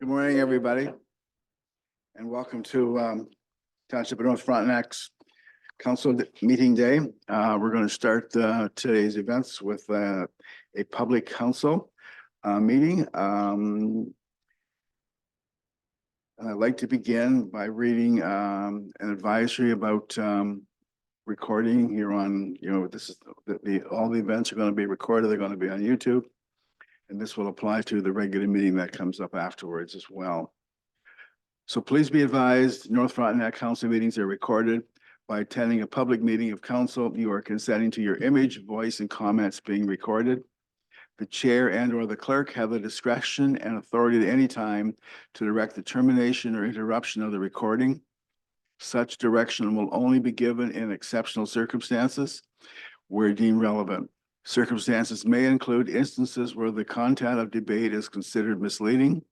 Good morning, everybody, and welcome to Township of North Frontenac's Council Meeting Day. We're going to start today's events with a public council meeting. I'd like to begin by reading an advisory about recording here on, this is all the events are going to be recorded. They're going to be on YouTube. And this will apply to the regular meeting that comes up afterwards as well. So please be advised, North Frontenac Council meetings are recorded. By attending a public meeting of council, you are consenting to your image, voice, and comments being recorded. The chair and/or the clerk have the discretion and authority at any time to direct the termination or interruption of the recording. Such direction will only be given in exceptional circumstances where deemed relevant. Circumstances may include instances where the content of debate is considered misleading,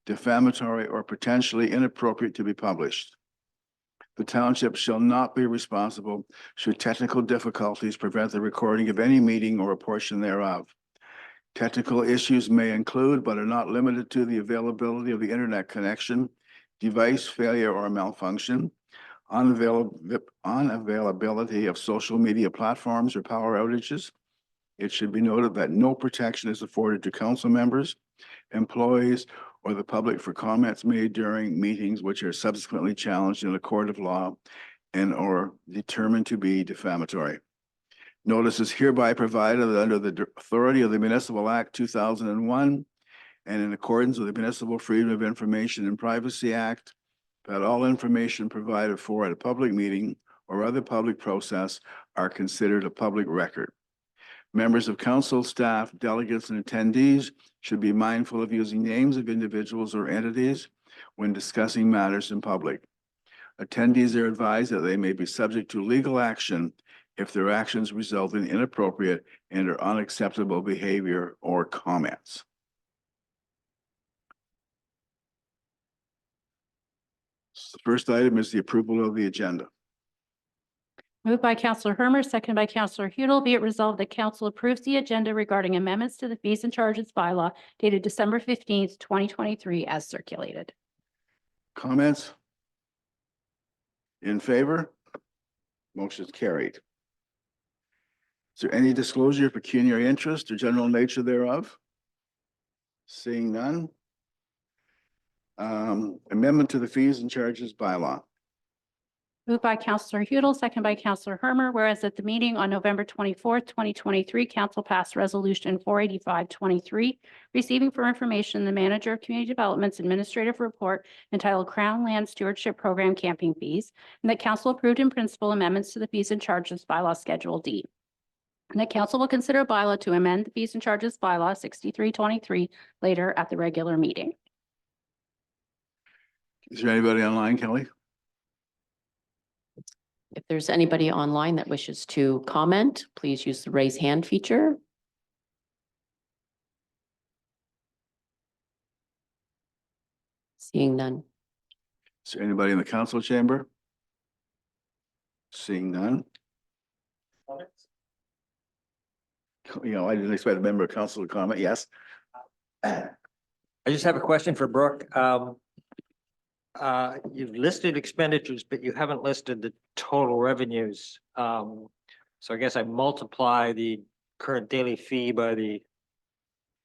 defamatory, or potentially inappropriate to be published. The township shall not be responsible should technical difficulties prevent the recording of any meeting or a portion thereof. Technical issues may include, but are not limited to, the availability of the internet connection, device failure or malfunction, unavailability of social media platforms or power outages. It should be noted that no protection is afforded to council members, employees, or the public for comments made during meetings which are subsequently challenged in a court of law and or determined to be defamatory. Notice is hereby provided that under the authority of the Municipal Act 2001 and in accordance with the Municipal Freedom of Information and Privacy Act, that all information provided for at a public meeting or other public process are considered a public record. Members of council, staff, delegates, and attendees should be mindful of using names of individuals or entities when discussing matters in public. Attendees are advised that they may be subject to legal action if their actions result in inappropriate and or unacceptable behavior or comments. So the first item is the approval of the agenda. Moved by Councillor Hermer, seconded by Councillor Hudel. Be it resolved that council approves the agenda regarding amendments to the fees and charges bylaw dated December 15th, 2023 as circulated. Comments? In favor? Motion is carried. Is there any disclosure of pecuniary interest or general nature thereof? Seeing none. Amendment to the fees and charges bylaw. Moved by Councillor Hudel, seconded by Councillor Hermer, whereas at the meeting on November 24th, 2023, council passed resolution 485-23, receiving for information the manager of community development's administrative report entitled Crown Land Stewardship Program Camping Fees, and that council approved in principle amendments to the fees and charges bylaw Schedule D. And that council will consider a bylaw to amend the fees and charges bylaw 6323 later at the regular meeting. Is there anybody online, Kelly? If there's anybody online that wishes to comment, please use the raise hand feature. Seeing none. Is there anybody in the council chamber? Seeing none. I didn't expect a member of council to comment. Yes. I just have a question for Brooke. You've listed expenditures, but you haven't listed the total revenues. So I guess I multiply the current daily fee by the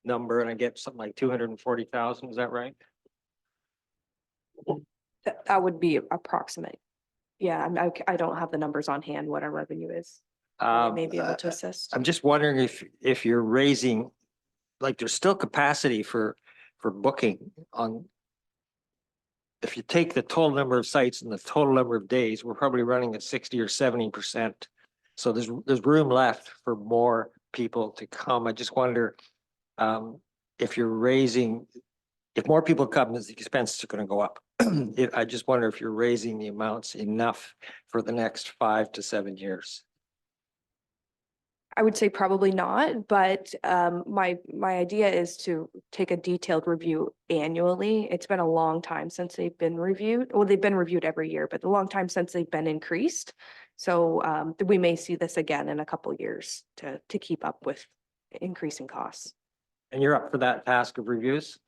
number and I get something like 240,000. Is that right? That would be approximate. Yeah, I don't have the numbers on hand, what our revenue is. I may be able to assist. I'm just wondering if you're raising, like there's still capacity for booking on. If you take the total number of sites and the total number of days, we're probably running at 60 or 70%. So there's room left for more people to come. I just wonder if you're raising, if more people come, the expenses are going to go up. I just wonder if you're raising the amounts enough for the next 5 to 7 years. I would say probably not, but my idea is to take a detailed review annually. It's been a long time since they've been reviewed. Well, they've been reviewed every year, but a long time since they've been increased. So we may see this again in a couple of years to keep up with increasing costs. And you're up for that task of reviews?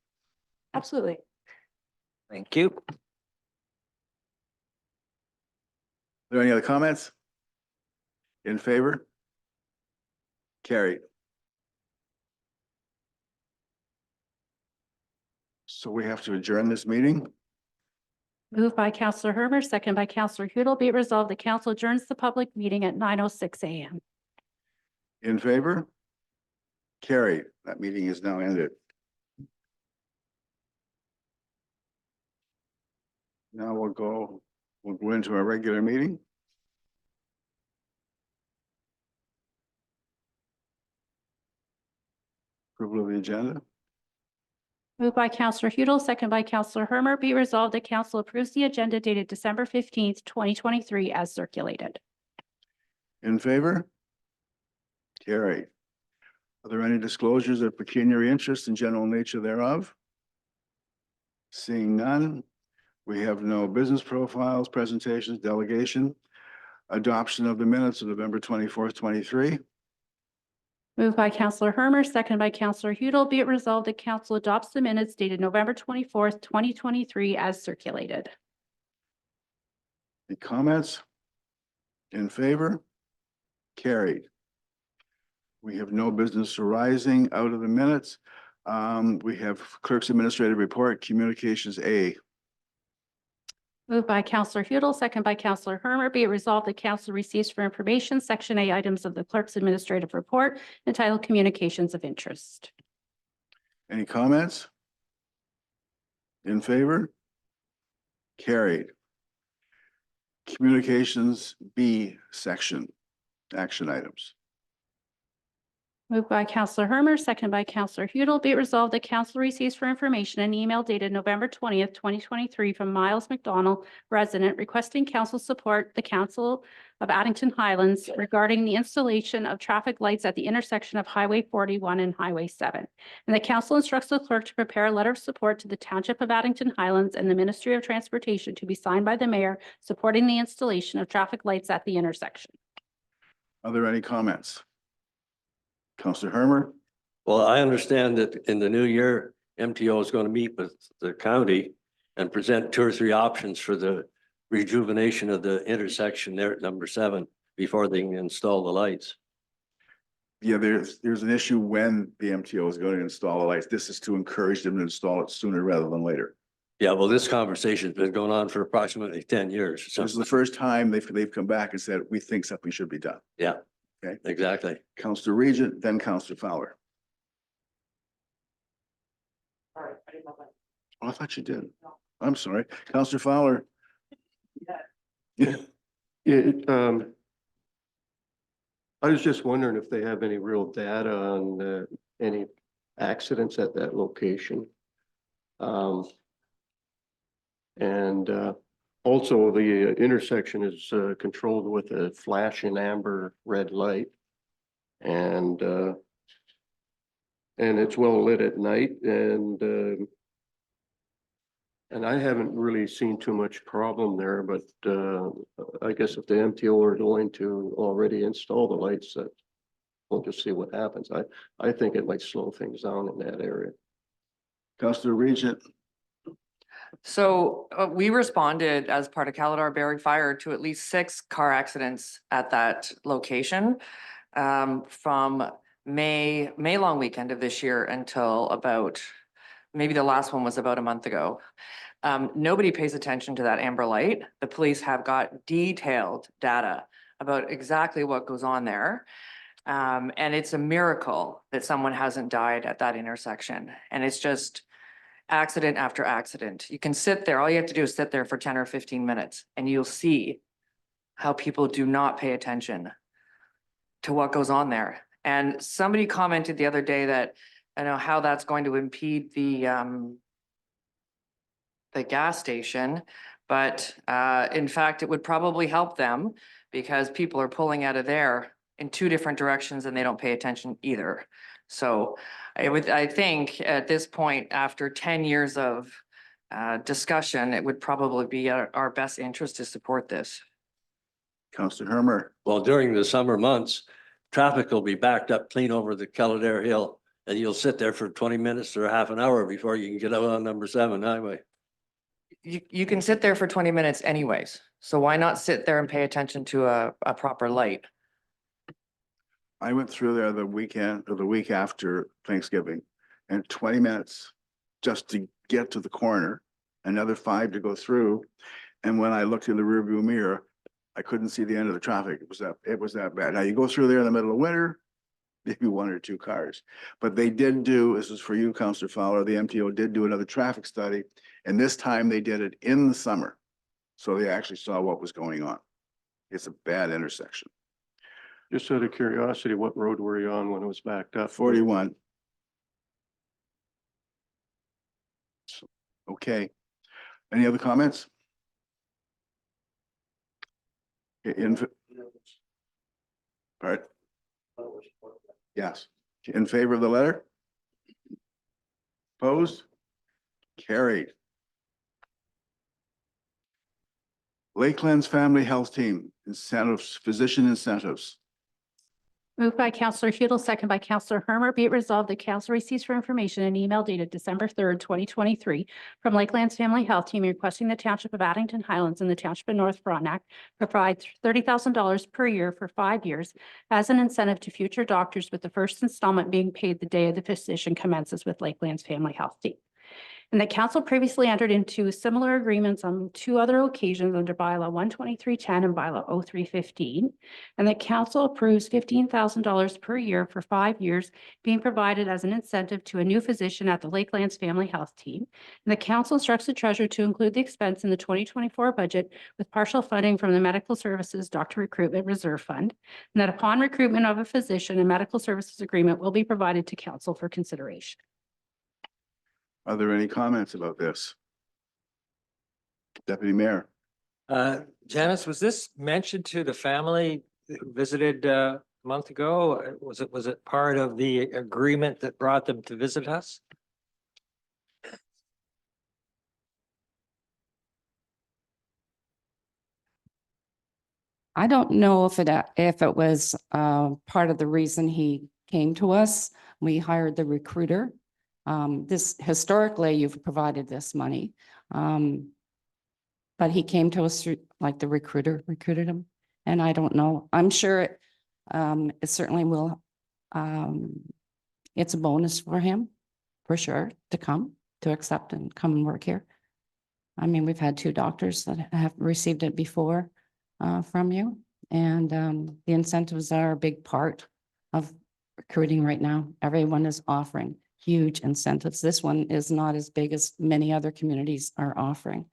Absolutely. Thank you. Are there any other comments? In favor? Carried. So we have to adjourn this meeting. Moved by Counselor Hurmer, second by Counselor Hudel. Be it resolved, the council adjourns the public meeting at 9:06 a.m. In favor? Carried. That meeting is now ended. Now we'll go into our regular meeting. Approval of the agenda. Moved by Counselor Hudel, second by Counselor Hurmer. Be it resolved, the council approves the agenda dated December 15th, 2023 as circulated. In favor? Carried. Are there any disclosures of pecuniary interest and general nature thereof? Seeing none, we have no business profiles, presentations, delegation, adoption of the minutes of November 24th, 23. Moved by Counselor Hurmer, second by Counselor Hudel. Be it resolved, the council adopts the minutes dated November 24th, 2023 as circulated. Any comments? In favor? Carried. We have no business arising out of the minutes. We have clerk's administrative report, communications A. Moved by Counselor Hudel, second by Counselor Hurmer. Be it resolved, the council receives for information Section A items of the clerk's administrative report entitled Communications of Interest. Any comments? In favor? Carried. Communications B section, action items. Moved by Counselor Hurmer, second by Counselor Hudel. Be it resolved, the council receives for information an email dated November 20th, 2023 from Miles McDonald, resident, requesting council support the Council of Addington Highlands regarding the installation of traffic lights at the intersection of Highway 41 and Highway 7. And the council instructs the clerk to prepare a letter of support to the Township of Addington Highlands and the Ministry of Transportation to be signed by the mayor supporting the installation of traffic lights at the intersection. Are there any comments? Counselor Hurmer? Well, I understand that in the new year, MTO is going to meet with the county and present 2 or 3 options for the rejuvenation of the intersection there at number 7 before they can install the lights. Yeah, there's an issue when the MTO is going to install the lights. This is to encourage them to install it sooner rather than later. Yeah, well, this conversation's been going on for approximately 10 years. So this is the first time they've come back and said, we think something should be done. Yeah. Okay. Exactly. Counselor Regent, then Counselor Fowler. Oh, I thought you did. I'm sorry. Counselor Fowler. Yeah. I was just wondering if they have any real data on any accidents at that location. Also the intersection is controlled with a flashing amber red light. And it's well lit at night and I haven't really seen too much problem there, but I guess if the MTO are going to already install the lights, we'll just see what happens. I think it might slow things down in that area. Counselor Regent. So we responded as part of Caledar Berry Fire to at least 6 car accidents at that location from May long weekend of this year until about, maybe the last one was about a month ago. Nobody pays attention to that amber light. The police have got detailed data about exactly what goes on there. And it's a miracle that someone hasn't died at that intersection. And it's just accident after accident. You can sit there, all you have to do is sit there for 10 or 15 minutes and you'll see how people do not pay attention to what goes on there. And somebody commented the other day that, I know how that's going to impede the gas station, but in fact, it would probably help them because people are pulling out of there in 2 different directions and they don't pay attention either. So I think at this point, after 10 years of discussion, it would probably be our best interest to support this. Counselor Hurmer. Well, during the summer months, traffic will be backed up clean over the Kildare Hill and you'll sit there for 20 minutes or half an hour before you can get out on number 7 highway. you can sit there for 20 minutes anyways. So why not sit there and pay attention to a proper light? I went through there the weekend or the week after Thanksgiving and 20 minutes just to get to the corner, another 5 to go through. And when I looked in the rearview mirror, I couldn't see the end of the traffic. It was that bad. Now you go through there in the middle of winter, maybe 1 or 2 cars. But they did do, this is for you, Counselor Fowler, the MTO did do another traffic study. And this time they did it in the summer. So they actually saw what was going on. It's a bad intersection. Just out of curiosity, what road were you on when it was backed up? 41. Okay. Any other comments? Pardon? Yes. In favor of the letter? Opposed? Carried. Lakelands Family Health Team, incentives, physician incentives. Moved by Counselor Hudel, second by Counselor Hermer. Be it resolved that council receives for information an email dated December 3rd, 2023 from Lakelands Family Health Team requesting the Township of Addington Highlands and the Township of North Frontenac provide $30,000 per year for 5 years as an incentive to future doctors, with the first installment being paid the day of the physician commences with Lakelands Family Health Team. And the council previously entered into similar agreements on 2 other occasions under bylaw 12310 and bylaw 0315. And the council approves $15,000 per year for 5 years being provided as an incentive to a new physician at the Lakelands Family Health Team. And the council instructs the treasurer to include the expense in the 2024 budget with partial funding from the Medical Services Doctor Recruitment Reserve Fund. And that upon recruitment of a physician, a medical services agreement will be provided to council for consideration. Are there any comments about this? Deputy Mayor, Janice, was this mentioned to the family who visited a month ago? Was it part of the agreement that brought them to visit us? I don't know if it was part of the reason he came to us. We hired the recruiter. This historically, you've provided this money. But he came to us through, like, the recruiter recruited him. And I don't know. I'm sure it certainly will. It's a bonus for him, for sure, to accept and come and work here. I mean, we've had 2 doctors that have received it before from you. And the incentives are a big part of recruiting right now. Everyone is offering huge incentives. This one is not as big as many other communities are offering.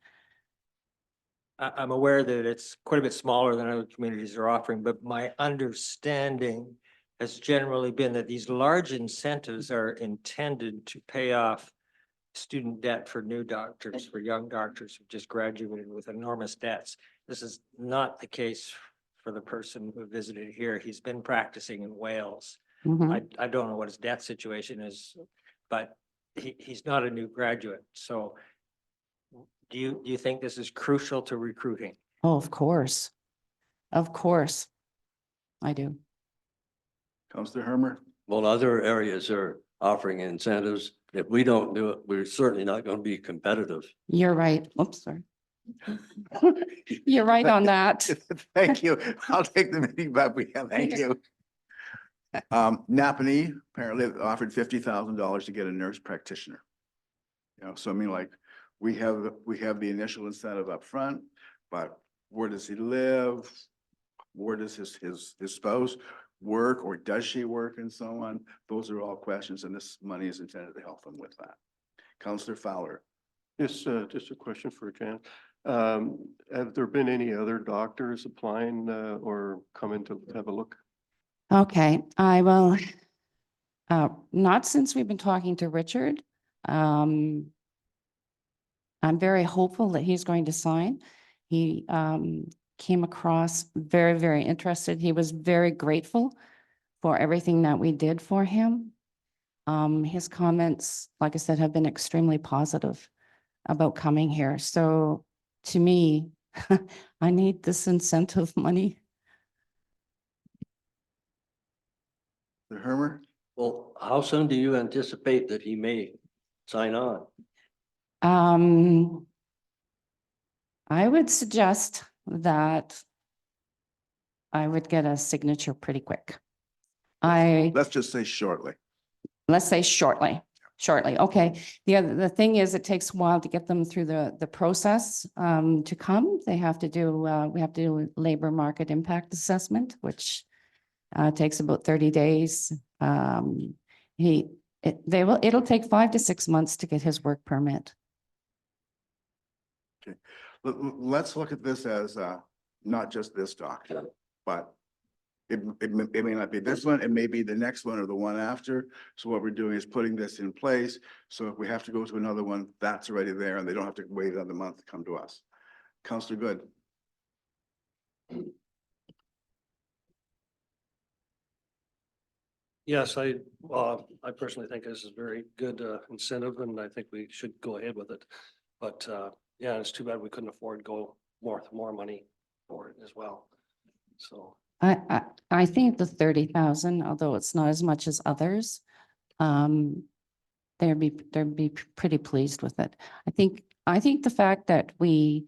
I'm aware that it's quite a bit smaller than other communities are offering, but my understanding has generally been that these large incentives are intended to pay off student debt for new doctors, for young doctors who just graduated with enormous debts. This is not the case for the person who visited here. He's been practicing in Wales. Mhm. I don't know what his debt situation is, but he's not a new graduate. So do you think this is crucial to recruiting? Oh, of course. Of course. I do. Councillor Hermer, Well, other areas are offering incentives. If we don't do it, we're certainly not going to be competitive. You're right. Oops, sorry. You're right on that. thank you. I'll take the meeting back. Thank you. Napanee apparently offered $50,000 to get a nurse practitioner. You know, so I mean, like, we have the initial incentive up front, but where does he live? Where does his spouse work, or does she work, and so on? Those are all questions, and this money is intended to help them with that. Councillor Fowler. Just a question for Jan. Have there been any other doctors applying or coming to have a look? Okay, I will, not since we've been talking to Richard. I'm very hopeful that he's going to sign. He came across very, very interested. He was very grateful for everything that we did for him. His comments, like I said, have been extremely positive about coming here. So to me, I need this incentive money. The Hermer, Well, how soon do you anticipate that he may sign on? I would suggest that I would get a signature pretty quick. Let's just say shortly. Let's say shortly. Okay. The thing is, it takes a while to get them through the process to come. They have to do, we have to do a labor market impact assessment, which takes about 30 days. It'll take 5 to 6 months to get his work permit. Let's look at this as, not just this doctor, but it may not be this one, it may be the next one or the one after. So what we're doing is putting this in place. So if we have to go to another one, that's already there and they don't have to wait another month to come to us. Counselor Good. Yes, I personally think this is very good incentive and I think we should go ahead with it. But yeah, it's too bad we couldn't afford to go more money for it as well. So. I think the 30,000, although it's not as much as others, they'd be pretty pleased with it. I think the fact that we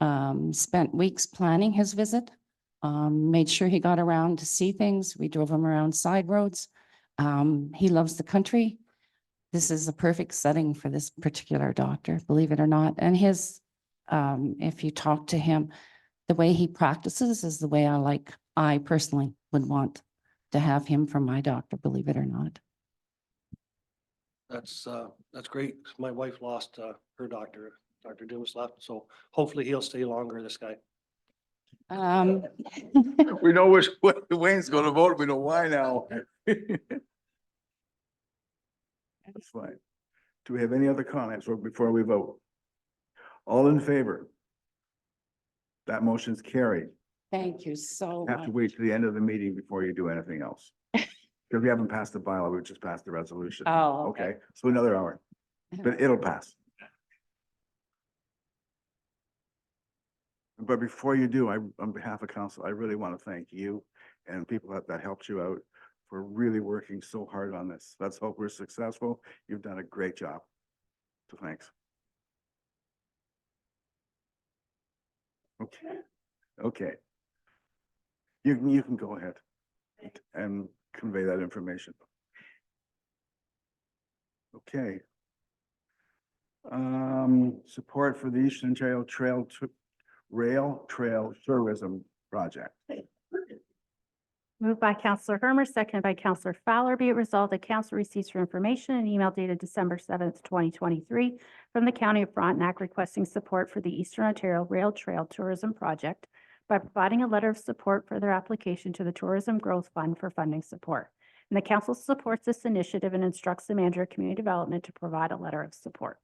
spent weeks planning his visit, made sure he got around to see things. We drove him around side roads. He loves the country. This is a perfect setting for this particular doctor, believe it or not. And his, if you talk to him, the way he practices is the way I personally would want to have him for my doctor, believe it or not. That's great. My wife lost her doctor. Dr. Dumas left, so hopefully he'll stay longer, this guy. We know which way Wayne's gonna vote. We know why now. That's fine. Do we have any other comments before we vote? All in favor? That motion's carried. Thank you so Have to much. wait to the end of the meeting before you do anything else. Because we haven't passed the bylaw, we just passed the resolution. Oh, Okay, so another hour, but it'll pass. But before you do, on behalf of council, I really want to thank you and people that helped you out for really working so hard on this. Let's hope we're successful. You've done a great job. So thanks. Okay, okay. You can go ahead and convey that information. Okay. Support for the Eastern Rail Trail Tourism Project. Moved by Counselor Hermer, seconded by Counselor Fowler. Be it resolved that council receives for information an email dated December 7th, 2023 from the County of Frontenac requesting support for the Eastern Ontario Rail Trail Tourism Project by providing a letter of support for their application to the Tourism Growth Fund for funding support. And the council supports this initiative and instructs the manager of community development to provide a letter of support.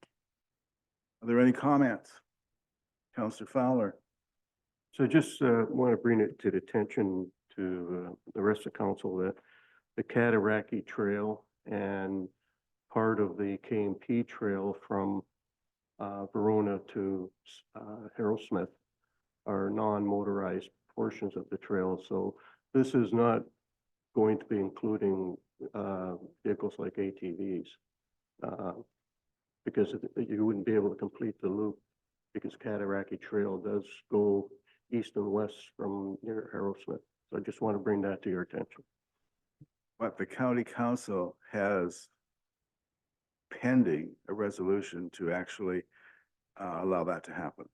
Are there any comments? Counselor Fowler. So just want to bring it to the attention to the rest of council that the Cataraqui Trail and part of the KMP Trail from Verona to Harrowsmith are non-motorized portions of the trail. So this is not going to be including vehicles like ATVs because you wouldn't be able to complete the loop because Cataraqui Trail does go east and west from near Harrowsmith. So I just want to bring that to your attention. But the county council has pending a resolution to actually allow that to happen.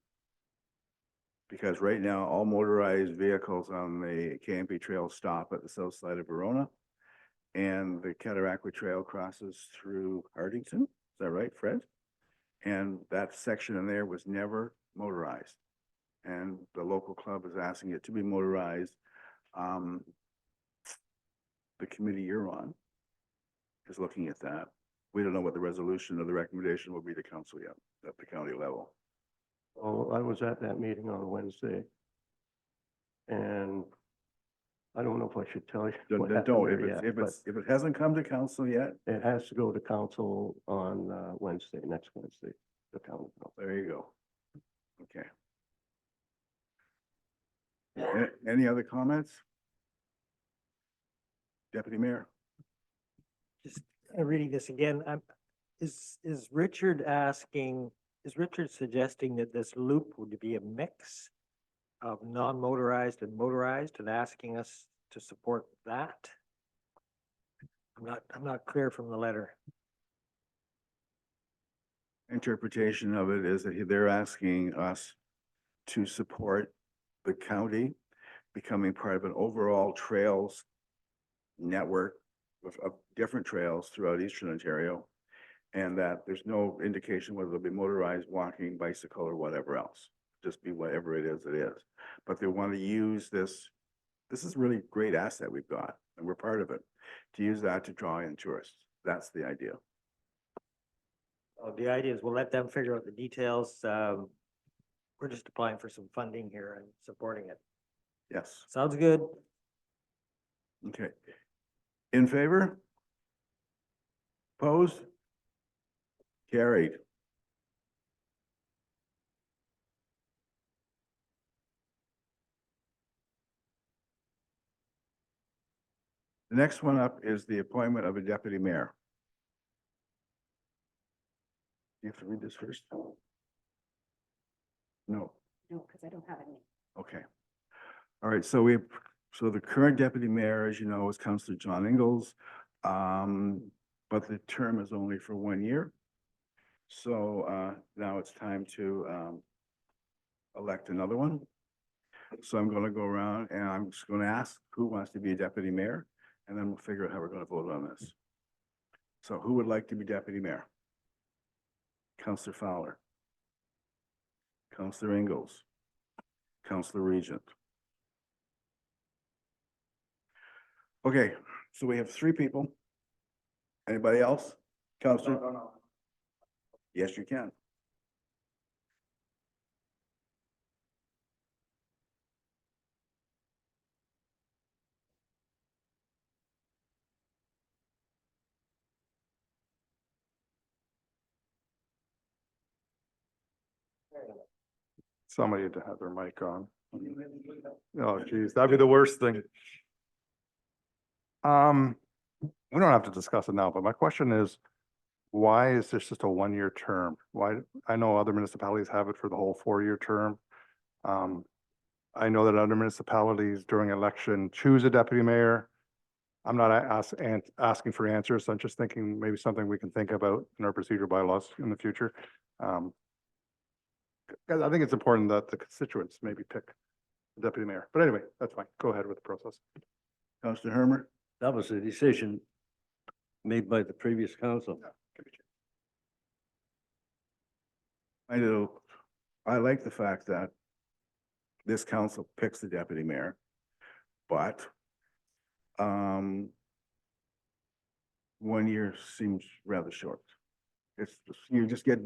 Because right now, all motorized vehicles on the KMP Trail stop at the south side of Verona. And the Cataraqui Trail crosses through Hardington. Is that right, Fred? And that section in there was never motorized. And the local club is asking it to be motorized. The committee you're on is looking at that. We don't know what the resolution or the recommendation will be to council yet at the county level. Well, I was at that meeting on Wednesday. And I don't know if I should tell you. what happened Don't, there yet, but if it hasn't come to council yet, it has to go to council on Wednesday, next Wednesday, the county. there you go. Okay. Any other comments? Deputy Mayor. Just reading this again, is Richard asking, Is Richard suggesting that this loop would be a mix of non-motorized and motorized and asking us to support that? I'm not clear from the letter. Interpretation of it is that they're asking us to support the county becoming part of an overall trails network of different trails throughout eastern Ontario. And that there's no indication whether it'll be motorized, walking, bicycle, or whatever else. Just be whatever it is, it is. But they want to use this. This is a really great asset we've got, and we're part of it, to use that to draw in tourists. That's the idea. The idea is we'll let them figure out the details. We're just applying for some funding here and supporting it. Yes, Sounds good. okay. In favor? Opposed? Carried. The next one up is the appointment of a deputy mayor. You have to read this first? No. No, because I don't have any. Okay. All right, so so the current deputy mayor, as you know, is Councillor John Ingalls. But the term is only for 1 year. So now it's time to elect another one. So I'm going to go around and I'm just going to ask who wants to be a deputy mayor, and then we'll figure out how we're going to vote on this. So who would like to be deputy mayor? Councillor Fowler. Councillor Ingalls. Councillor Regent. Okay, so we have 3 people. Anybody else? Councillor? Yes, you can. Somebody had to have their mic on. Oh, geez, that'd be the worst thing. We don't have to discuss it now, but my question is, why is this just a 1-year term? Why, I know other municipalities have it for the whole 4-year term. I know that other municipalities during election choose a deputy mayor. I'm not asking for answers. I'm just thinking maybe something we can think about in our procedure bylaws in the future. 'Cause I think it's important that the constituents maybe pick the deputy mayor. But anyway, that's fine. Go ahead with the process. Councillor Hermer? That was a decision made by the previous council. I do. I like the fact that this council picks the deputy mayor, but 1 year seems rather short. It's just, you just get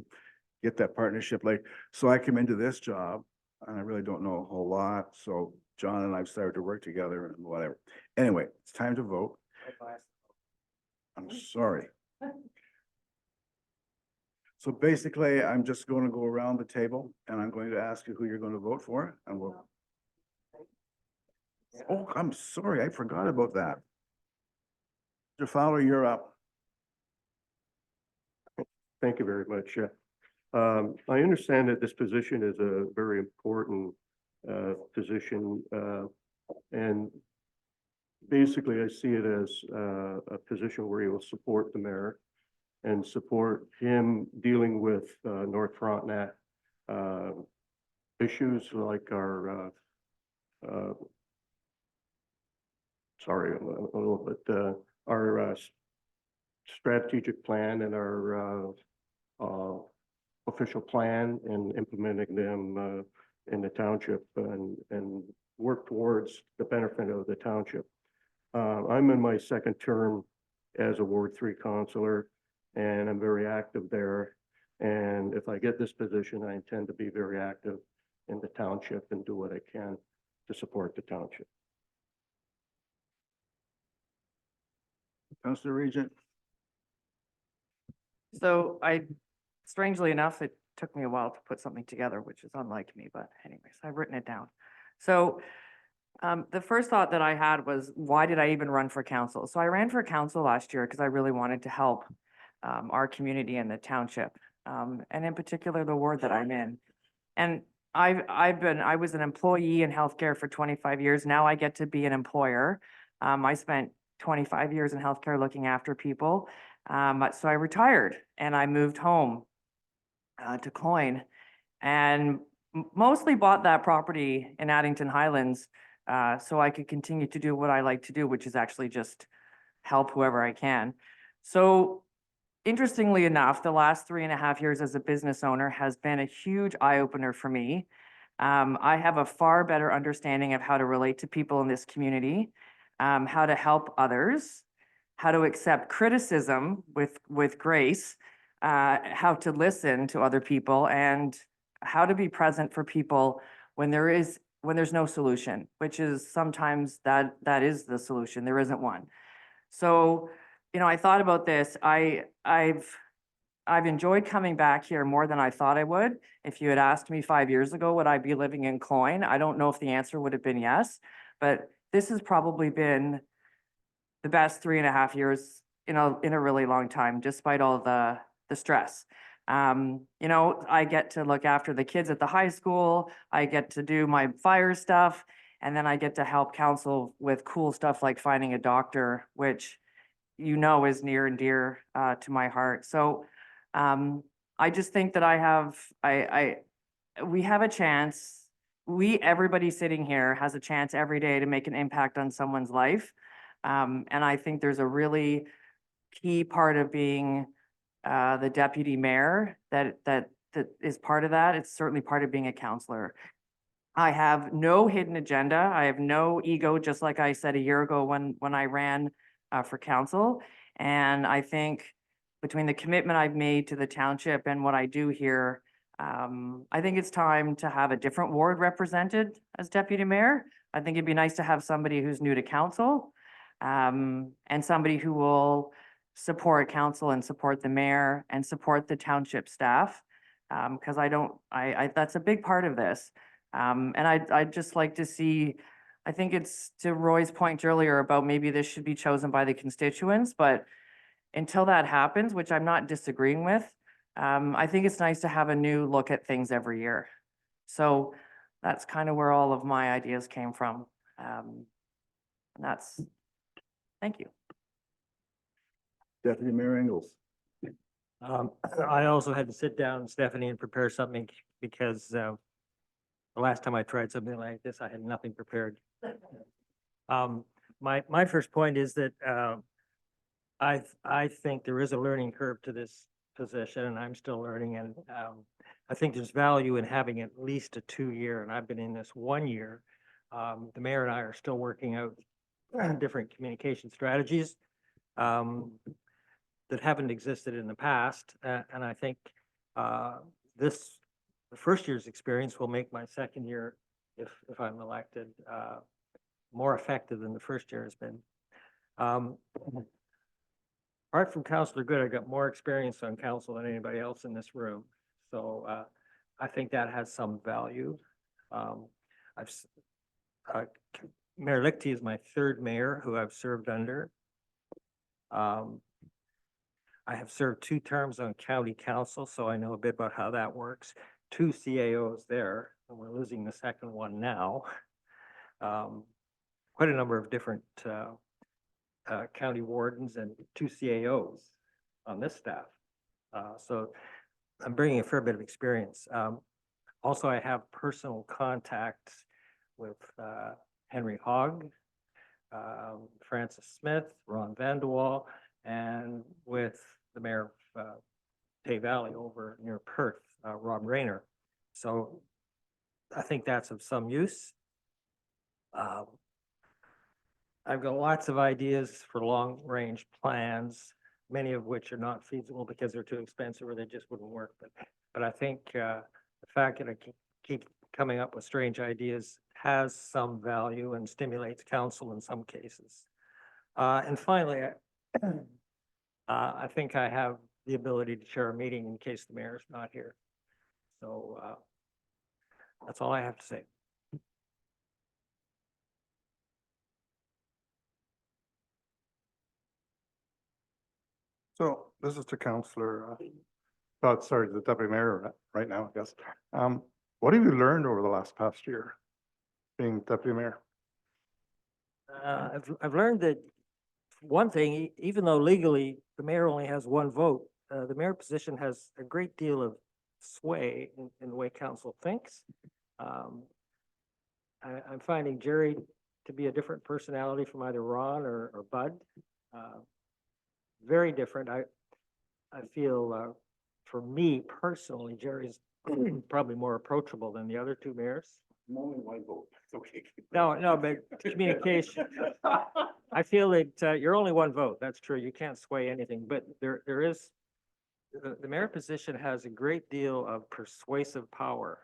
that partnership, like, so I come into this job and I really don't know a whole lot, so John and I've started to work together and whatever. Anyway, it's time to vote. I'm sorry. So basically, I'm just going to go around the table and I'm going to ask you who you're going to vote for, and we'll. Oh, I'm sorry, I forgot about that. Mr. Fowler, you're up. Thank you very much. I understand that this position is a very important position, and basically I see it as a position where he will support the mayor and support him dealing with North Frontenac issues like our sorry, a little bit, our strategic plan and our official plan and implementing them in the township and work towards the benefit of the township. I'm in my 2nd term as a Ward 3 councillor, and I'm very active there. And if I get this position, I intend to be very active in the township and do what I can to support the township. Councillor Regent? So strangely enough, it took me a while to put something together, which is unlike me, but anyways, I've written it down. So the first thought that I had was, why did I even run for council? So I ran for council last year because I really wanted to help our community and the township. and in particular, the ward that I'm in. And I was an employee in healthcare for 25 years. Now I get to be an employer. I spent 25 years in healthcare looking after people. So I retired and I moved home to Cloyne and mostly bought that property in Addington Highlands so I could continue to do what I like to do, which is actually just help whoever I can. So interestingly enough, the last 3.5 years as a business owner has been a huge eye opener for me. I have a far better understanding of how to relate to people in this community, how to help others, how to accept criticism with grace, how to listen to other people, and how to be present for people when there's no solution, which is sometimes that is the solution. There isn't one. So, I thought about this. I've enjoyed coming back here more than I thought I would. If you had asked me 5 years ago, would I be living in Cloyne? I don't know if the answer would have been yes, but this has probably been the best 3.5 years in a really long time, despite all the stress. I get to look after the kids at the high school. I get to do my fire stuff, and then I get to help council with cool stuff like finding a doctor, which is near and dear to my heart. So I just think that we have a chance. Everybody sitting here has a chance every day to make an impact on someone's life. And I think there's a really key part of being the deputy mayor that is part of that. It's certainly part of being a counselor. I have no hidden agenda. I have no ego, just like I said a year ago when I ran for council. And I think between the commitment I've made to the township and what I do here, I think it's time to have a different ward represented as deputy mayor. I think it'd be nice to have somebody who's new to council, and somebody who will support council and support the mayor and support the township staff. Because that's a big part of this. And I'd just like to see, I think it's to Roy's point earlier about maybe this should be chosen by the constituents, but until that happens, which I'm not disagreeing with, I think it's nice to have a new look at things every year. So that's kind of where all of my ideas came from. Thank you. Deputy Mayor Engels. I also had to sit down, Stephanie, and prepare something because the last time I tried something like this, I had nothing prepared. My first point is that I think there is a learning curve to this position, and I'm still learning. And I think there's value in having at least a 2-year, and I've been in this 1 year. The mayor and I are still working out different communication strategies that haven't existed in the past. And I think the first year's experience will make my second year, if I'm elected, more effective than the first year has been. Apart from Councillor Good, I got more experience on council than anybody else in this room. So I think that has some value. Mayor Lichty is my third mayor who I've served under. I have served 2 terms on county council, so I know a bit about how that works. 2 CAOs there, and we're losing the second one now. Quite a number of different county wardens and 2 CAOs on this staff. So I'm bringing a fair bit of experience. Also, I have personal contacts with Henry Hogg, Francis Smith, Ron Vanderwall, and with the mayor of Tay Valley over near Perth, Rob Rayner. So I think that's of some use. I've got lots of ideas for long-range plans, many of which are not feasible because they're too expensive or they just wouldn't work. But I think the fact that I keep coming up with strange ideas has some value and stimulates council in some cases. And finally, I think I have the ability to chair a meeting in case the mayor's not here. So that's all I have to say. So this is to Counselor sorry, the deputy mayor right now, I guess. What have you learned over the last past year being deputy mayor? I've learned that one thing, even though legally the mayor only has one vote, the mayor position has a great deal of sway in the way council thinks. I'm finding Jerry to be a different personality from either Ron or Bud. Very different. I feel, for me personally, Jerry's probably more approachable than the other two mayors. I'm only one vote. It's okay. No, but communication. I feel that you're only one vote. That's true. You can't sway anything, but there is, the mayor position has a great deal of persuasive power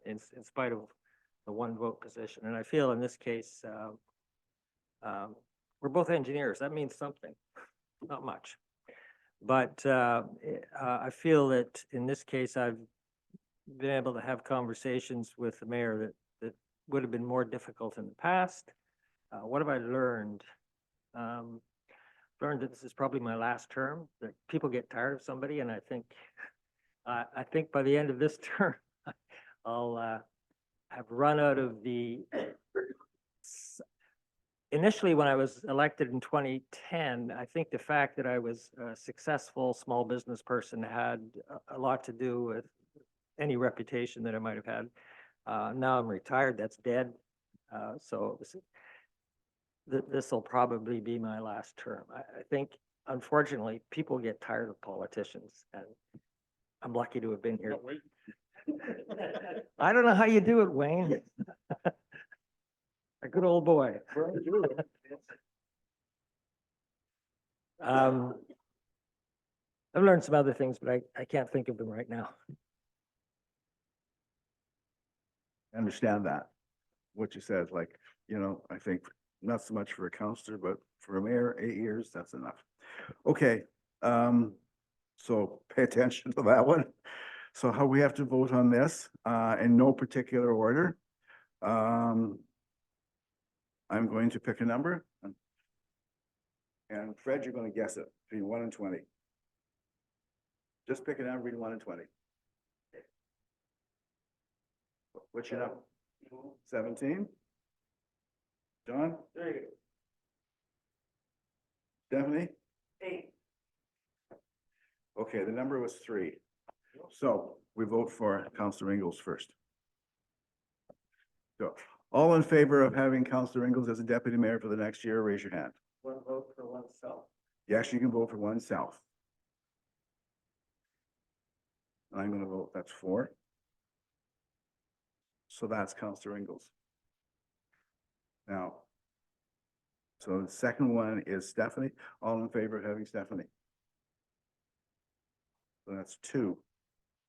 in spite of the one vote position. And I feel in this case, we're both engineers. That means something, not much. But I feel that in this case, I've been able to have conversations with the mayor that would have been more difficult in the past. What have I learned? Learned that this is probably my last term, that people get tired of somebody, and I think by the end of this term, I'll have run out of the. Initially, when I was elected in 2010, I think the fact that I was a successful small business person had a lot to do with any reputation that I might have had. Now I'm retired, that's dead. So this will probably be my last term. I think, unfortunately, people get tired of politicians, and I'm lucky to have been here. I don't know how you do it, Wayne. A good old boy. I've learned some other things, but I can't think of them right now. I understand that, what you said, like, I think not so much for a counselor, but for a mayor, 8 years, that's enough. Okay, so pay attention to that one. So how we have to vote on this, in no particular order. I'm going to pick a number. And Fred, you're gonna guess it between 1 and 20. Just pick a number between 1 and 20. What's your number? 17? John? 3. Stephanie? 8. Okay, the number was 3. So we vote for Councillor Ingalls first. So all in favor of having Councillor Ingalls as a deputy mayor for the next year, raise your hand. One vote for oneself. Yes, you can vote for oneself. I'm gonna vote, that's 4. So that's Councillor Ingalls. Now, so the second one is Stephanie. All in favor of having Stephanie? So that's 2.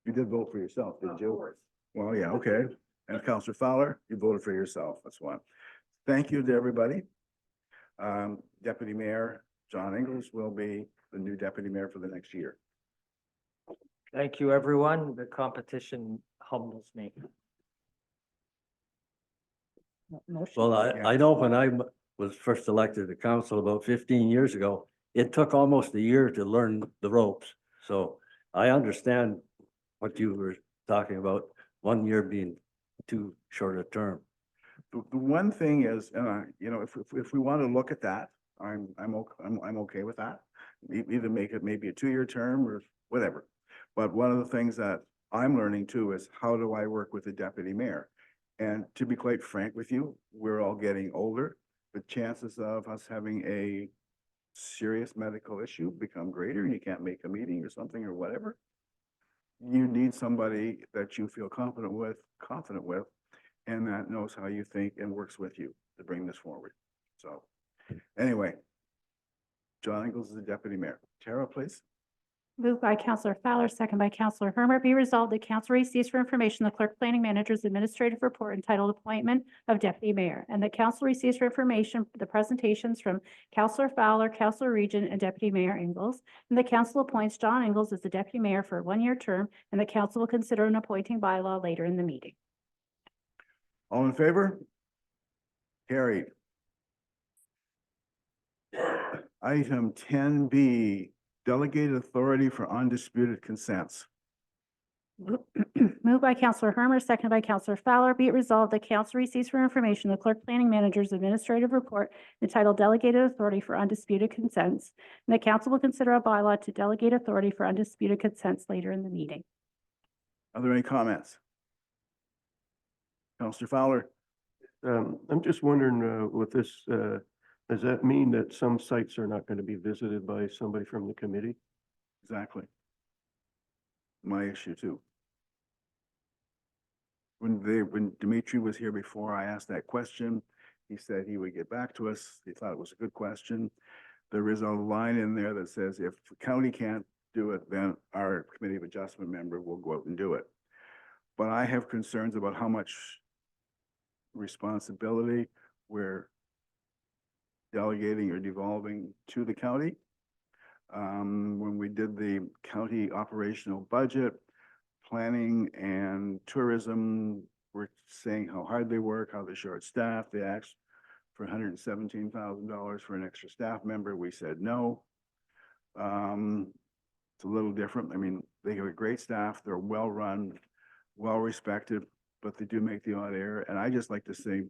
You did vote for yourself, didn't you? Well, yeah, okay. And Councillor Fowler, you voted for yourself. That's 1. Thank you to everybody. Deputy Mayor John Ingalls will be the new deputy mayor for the next year. Thank you, everyone. The competition humbles me. Well, I know when I was first elected to council about 15 years ago, it took almost a year to learn the ropes. So I understand what you were talking about, 1 year being too short a term. The one thing is, if we want to look at that, I'm okay with that. Either make it maybe a 2-year term or whatever. But one of the things that I'm learning too is how do I work with the deputy mayor? And to be quite frank with you, we're all getting older. The chances of us having a serious medical issue become greater and you can't make a meeting or something or whatever. You need somebody that you feel confident with, and that knows how you think and works with you to bring this forward. So anyway, John Ingalls is the deputy mayor. Tara, please. Moved by Councillor Fowler, second by Councillor Hermer. Be resolved that council receives for information the clerk planning manager's administrative report entitled Appointment of Deputy Mayor, and the council receives for information the presentations from Councillor Fowler, Councillor Regent, and Deputy Mayor Ingalls. And the council appoints John Ingalls as the deputy mayor for a 1-year term, and the council will consider an appointing bylaw later in the meeting. All in favor? Carried. Item 10B, delegated authority for undisputed consents. Moved by Counselor Hermer, seconded by Counselor Fowler. Be it resolved that council receives for information the clerk planning manager's administrative report entitled Delegated Authority for Undisputed Consents, and the council will consider a bylaw to delegate authority for undisputed consents later in the meeting. Are there any comments? Counselor Fowler? I'm just wondering, with this, does that mean that some sites are not going to be visited by somebody from the committee? Exactly. My issue too. When Dimitri was here before, I asked that question. He said he would get back to us. He thought it was a good question. There is a line in there that says if the county can't do it, then our committee of adjustment member will go out and do it. But I have concerns about how much responsibility we're delegating or devolving to the county. When we did the county operational budget, planning and tourism were saying how hard they work, how they're short-staffed. They asked for $117,000 for an extra staff member. We said no. It's a little different. I mean, they have a great staff. They're well-run, well-respected, but they do make the odd error. And I just like to say,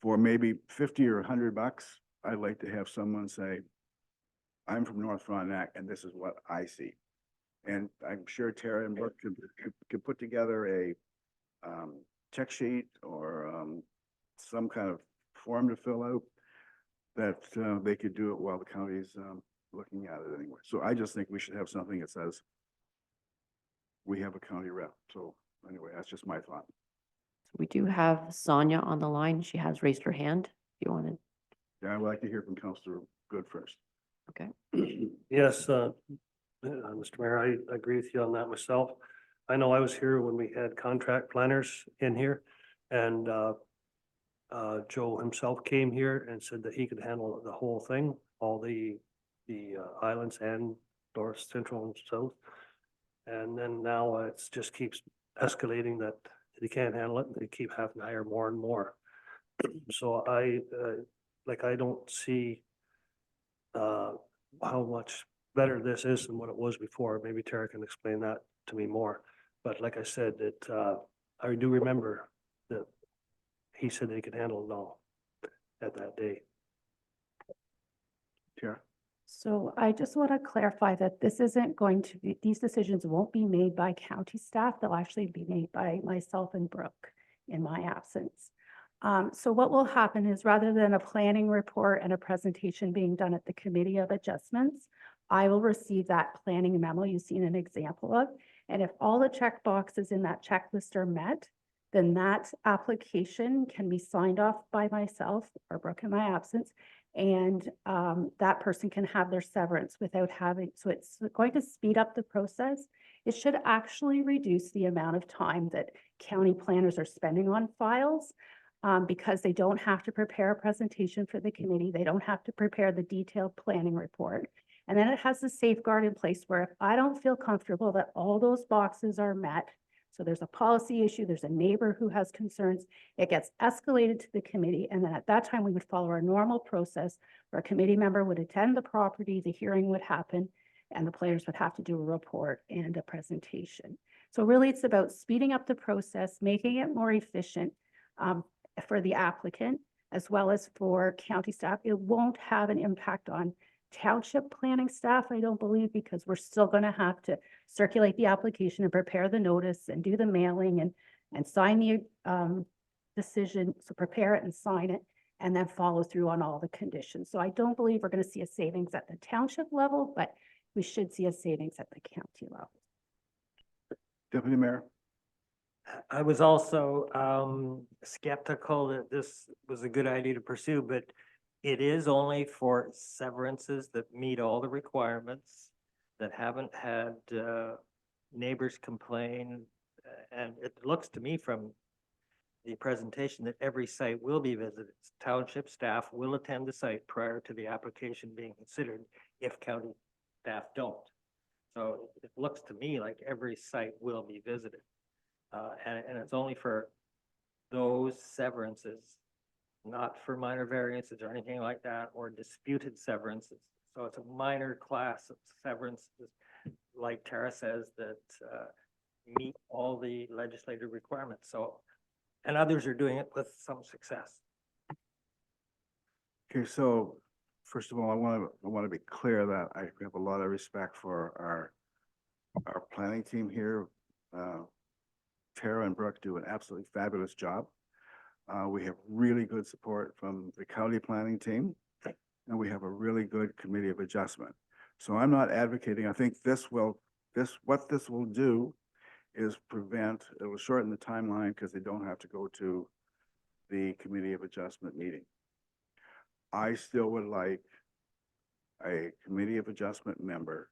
for maybe 50 or $100, I'd like to have someone say, I'm from North Frontenac and this is what I see. And I'm sure Tara and Brooke could put together a check sheet or some kind of form to fill out that they could do it while the county's looking at it anyway. So I just think we should have something that says we have a county rep. So anyway, that's just my thought. We do have Sonia on the line. She has raised her hand. If you want to, Yeah, I'd like to hear from Councillor Good first. okay. Yes, Mr. Mayor, I agree with you on that myself. I know I was here when we had contract planners in here and Joe himself came here and said that he could handle the whole thing, all the islands and North, Central and South. And then now it just keeps escalating that they can't handle it. And they keep having to hire more and more. So I don't see how much better this is than what it was before. Maybe Tara can explain that to me more. But like I said, that I do remember that he said that he could handle it all at that day. Tara? So I just want to clarify that this isn't going to be, these decisions won't be made by county staff. They'll actually be made by myself and Brooke in my absence. So what will happen is rather than a planning report and a presentation being done at the Committee of Adjustments, I will receive that planning memo you've seen an example of. And if all the check boxes in that checklist are met, then that application can be signed off by myself or Brooke in my absence. And that person can have their severance without having, so it's going to speed up the process. It should actually reduce the amount of time that county planners are spending on files because they don't have to prepare a presentation for the committee. They don't have to prepare the detailed planning report. And then it has the safeguard in place where if I don't feel comfortable that all those boxes are met, so there's a policy issue, there's a neighbor who has concerns, it gets escalated to the committee. And then at that time, we would follow our normal process where a committee member would attend the property, the hearing would happen, and the players would have to do a report and a presentation. So really it's about speeding up the process, making it more efficient for the applicant, as well as for county staff. It won't have an impact on township planning staff, I don't believe, because we're still going to have to circulate the application and prepare the notice and do the mailing and sign the decision. So prepare it and sign it and then follow through on all the conditions. So I don't believe we're going to see a savings at the township level, but we should see a savings at the county level. Deputy Mayor? I was also skeptical that this was a good idea to pursue, but it is only for severances that meet all the requirements, that haven't had neighbors complain. And it looks to me from the presentation that every site will be visited. Township staff will attend the site prior to the application being considered if county staff don't. So it looks to me like every site will be visited. And it's only for those severances, not for minor variances or anything like that, or disputed severances. So it's a minor class of severance, like Tara says, that meet all the legislative requirements. So, and others are doing it with some success. Okay, so first of all, I want to be clear that I have a lot of respect for our planning team here. Tara and Brooke do an absolutely fabulous job. We have really good support from the county planning team, and we have a really good committee of adjustment. So I'm not advocating, I think what this will do is it will shorten the timeline because they don't have to go to the committee of adjustment meeting. I still would like a committee of adjustment member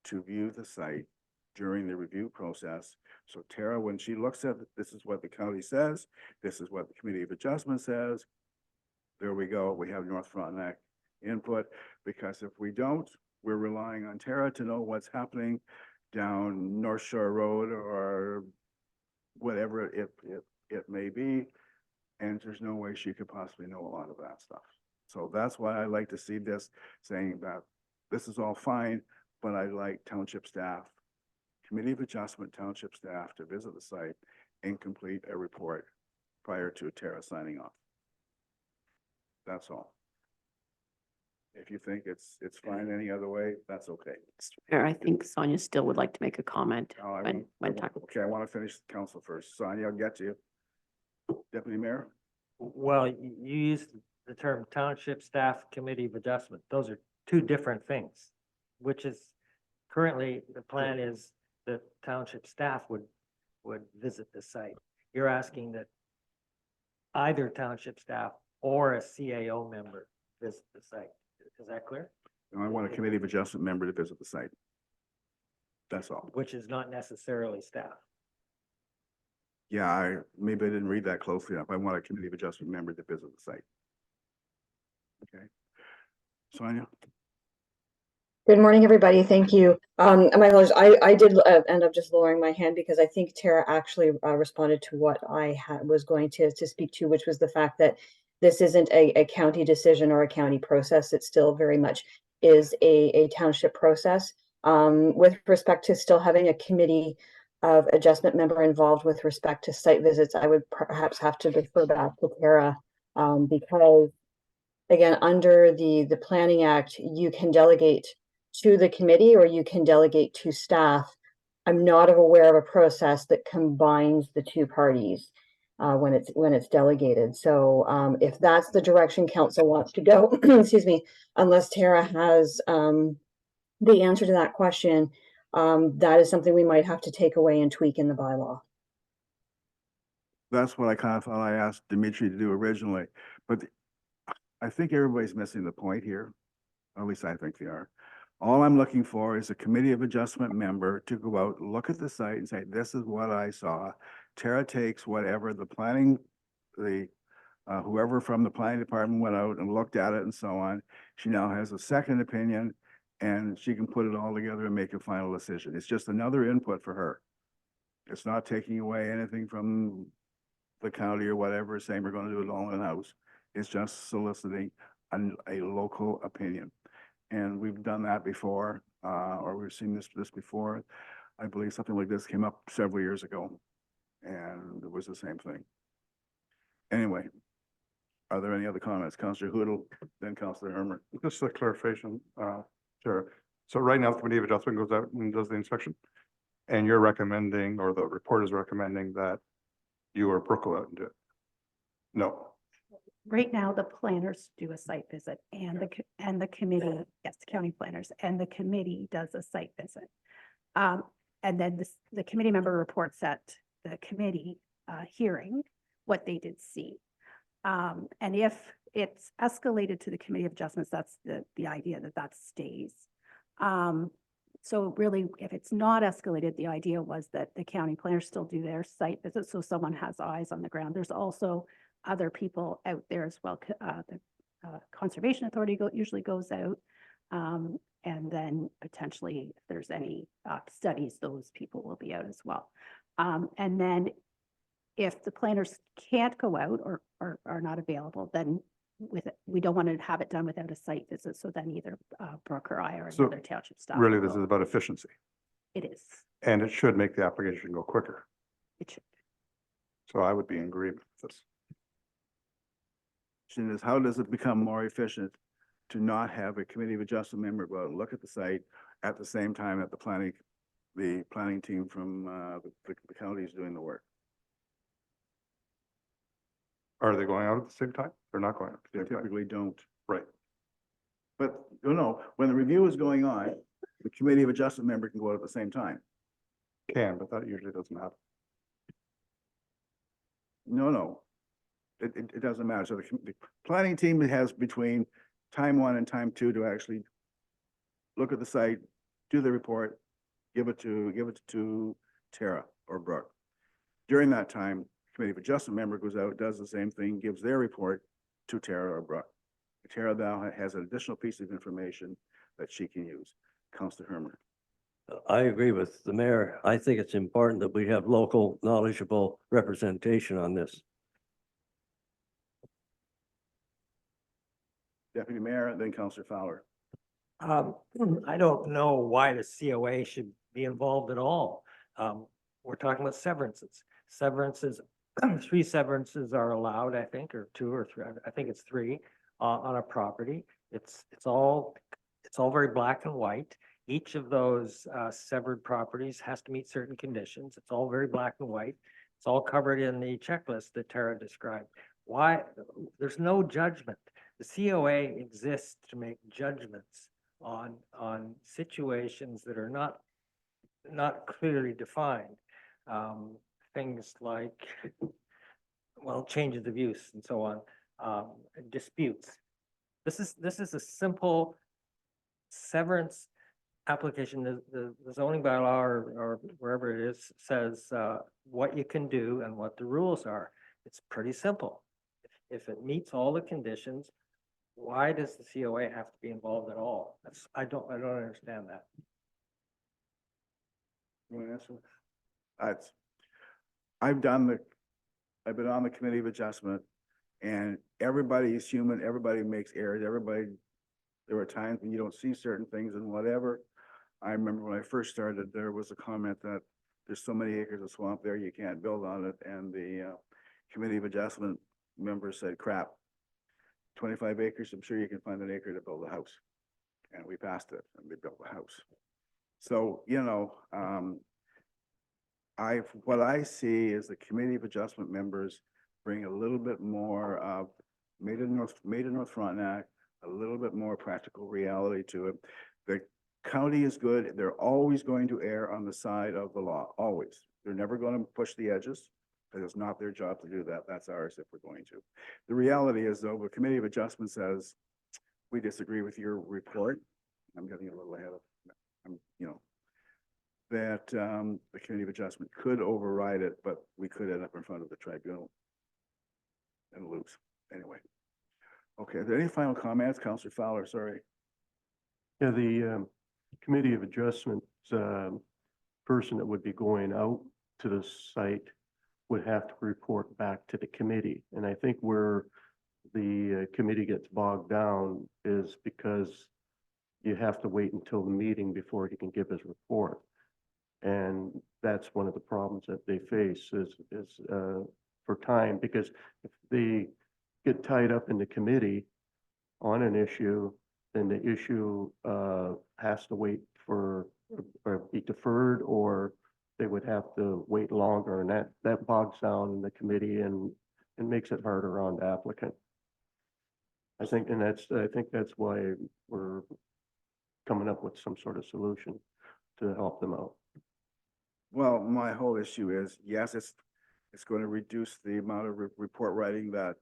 to view the site during the review process. So Tara, when she looks at it, this is what the county says, this is what the committee of adjustment says. There we go. We have North Frontenac input, because if we don't, we're relying on Tara to know what's happening down North Shore Road or whatever it may be. And there's no way she could possibly know a lot of that stuff. So that's why I like to see this saying that this is all fine, but I like township staff, committee of adjustment, township staff to visit the site and complete a report prior to Tara signing off. That's all. If you think it's fine any other way, that's okay. Mayor, I think Sonia still would like to make a comment. No, I when- want- when time- Okay, I want to finish the council first. Sonia, I'll get to you. Deputy Mayor? Well, you used the term Township Staff Committee of Adjustment. Those are two different things, which is currently the plan is that township staff would visit the site. You're asking that either township staff or a CAO member visit the site. Is that clear? No, I want a committee of adjustment member to visit the site. That's all. Which is not necessarily staff. Yeah, maybe I didn't read that closely enough. I want a committee of adjustment member to visit the site. Okay. Sonia? Good morning, everybody. Thank you. My apologies. I did end up just lowering my hand because I think Tara actually responded to what I was going to speak to, which was the fact that this isn't a county decision or a county process. It still very much is a township process. With respect to still having a committee of adjustment member involved with respect to site visits, I would perhaps have to defer back to Tara because, again, under the Planning Act, you can delegate to the committee or you can delegate to staff. I'm not aware of a process that combines the two parties when it's delegated. So if that's the direction council wants to go, excuse me, unless Tara has the answer to that question, that is something we might have to take away and tweak in the bylaw. That's what I kind of thought I asked Dimitri to do originally, but I think everybody's missing the point here. At least I think they are. All I'm looking for is a committee of adjustment member to go out, look at the site and say, this is what I saw. Tara takes whatever the planning, whoever from the planning department went out and looked at it and so on. She now has a second opinion and she can put it all together and make a final decision. It's just another input for her. It's not taking away anything from the county or whatever, saying we're going to do it all in-house. It's just soliciting a local opinion. And we've done that before, or we've seen this before. I believe something like this came up several years ago, and it was the same thing. Anyway, are there any other comments? Councillor Hoodle, then Councillor Hermer. Just a clarification, Chair. So right now, the committee of adjustment goes out and does the inspection. And you're recommending, or the report is recommending that you or Brooke go out and do it? No. Right now, the planners do a site visit and the committee, yes, the county planners, and the committee does a site visit. And then the committee member reports at the committee hearing what they did see. And if it's escalated to the committee of adjustments, that's the idea that stays. So really, if it's not escalated, the idea was that the county planners still do their site visits, so someone has eyes on the ground. There's also other people out there as well. The Conservation Authority usually goes out. And then potentially if there's any studies, those people will be out as well. And then if the planners can't go out or are not available, then we don't want to have it done without a site visit. So then either Brooke or I or So, another township staff. Really, will this go. is about efficiency, It is. and it should make the application go quicker. It should. So I would be in agreement with this. Question is, how does it become more efficient to not have a committee of adjustment member go out and look at the site at the same time that the planning team from the county is doing the work? Are they going out at the same time? They're not going out at They the same time. typically don't. Right. But, no, when the review is going on, the committee of adjustment member can go out at the same time. Can, but that usually doesn't happen. No. It doesn't matter. So the planning team has between time 1 and time 2 to actually look at the site, do the report, give it to Tara or Brooke. During that time, committee of adjustment member goes out, does the same thing, gives their report to Tara or Brooke. Tara now has an additional piece of information that she can use. Councillor Herman. I agree with the mayor. I think it's important that we have local knowledgeable representation on this. Deputy Mayor, and then Councillor Fowler. I don't know why the COA should be involved at all. We're talking about severances. Severances, 3 severances are allowed, I think, or 2 or 3, I think it's 3, on a property. It's all very black and white. Each of those severed properties has to meet certain conditions. It's all very black and white. It's all covered in the checklist that Tara described. Why? There's no judgment. The COA exists to make judgments on situations that are not clearly defined. Things like, well, changes of use and so on, disputes. This is a simple severance application. The zoning bylaw or wherever it is says what you can do and what the rules are. It's pretty simple. If it meets all the conditions, why does the COA have to be involved at all? I don't understand that. You want to answer? I've been on the committee of adjustment, and everybody is human, everybody makes errors, there are times when you don't see certain things and whatever. I remember when I first started, there was a comment that there's so many acres of swamp there, you can't build on it, and the committee of adjustment members said, crap, 25 acres, I'm sure you can find an acre to build a house. And we passed it, and we built a house. So, what I see is the committee of adjustment members bring a little bit more of Made in North Frontenac, a little bit more practical reality to it. The county is good. They're always going to err on the side of the law, always. They're never going to push the edges. It is not their job to do that. That's ours if we're going to. The reality is, though, the committee of adjustment says, we disagree with your report. I'm getting a little ahead of, that the committee of adjustment could override it, but we could end up in front of the tribunal and lose anyway. Okay, are there any final comments? Councillor Fowler, sorry. Yeah, the committee of adjustment person that would be going out to the site would have to report back to the committee. And I think where the committee gets bogged down is because you have to wait until the meeting before he can give his report. And that's one of the problems that they face is for time, because if they get tied up in the committee on an issue, then the issue has to wait for, or be deferred, or they would have to wait longer, and that bogs down the committee and makes it harder on the applicant. I think that's why we're coming up with some sort of solution to help them out. Well, my whole issue is, yes, it's going to reduce the amount of report writing that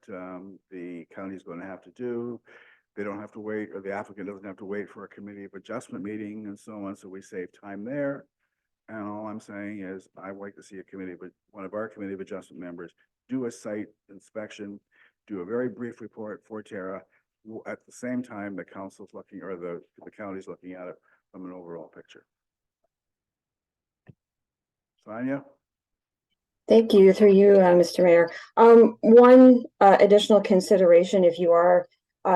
the county is going to have to do. They don't have to wait, or the applicant doesn't have to wait for a committee of adjustment meeting and so on, so we save time there. And all I'm saying is, I'd like to see one of our committee of adjustment members do a site inspection, do a very brief report for Tara. At the same time, the council's looking, or the county's looking at it from an overall picture. Sonia? Thank you, through you, Mr. Mayor. One additional consideration, if you are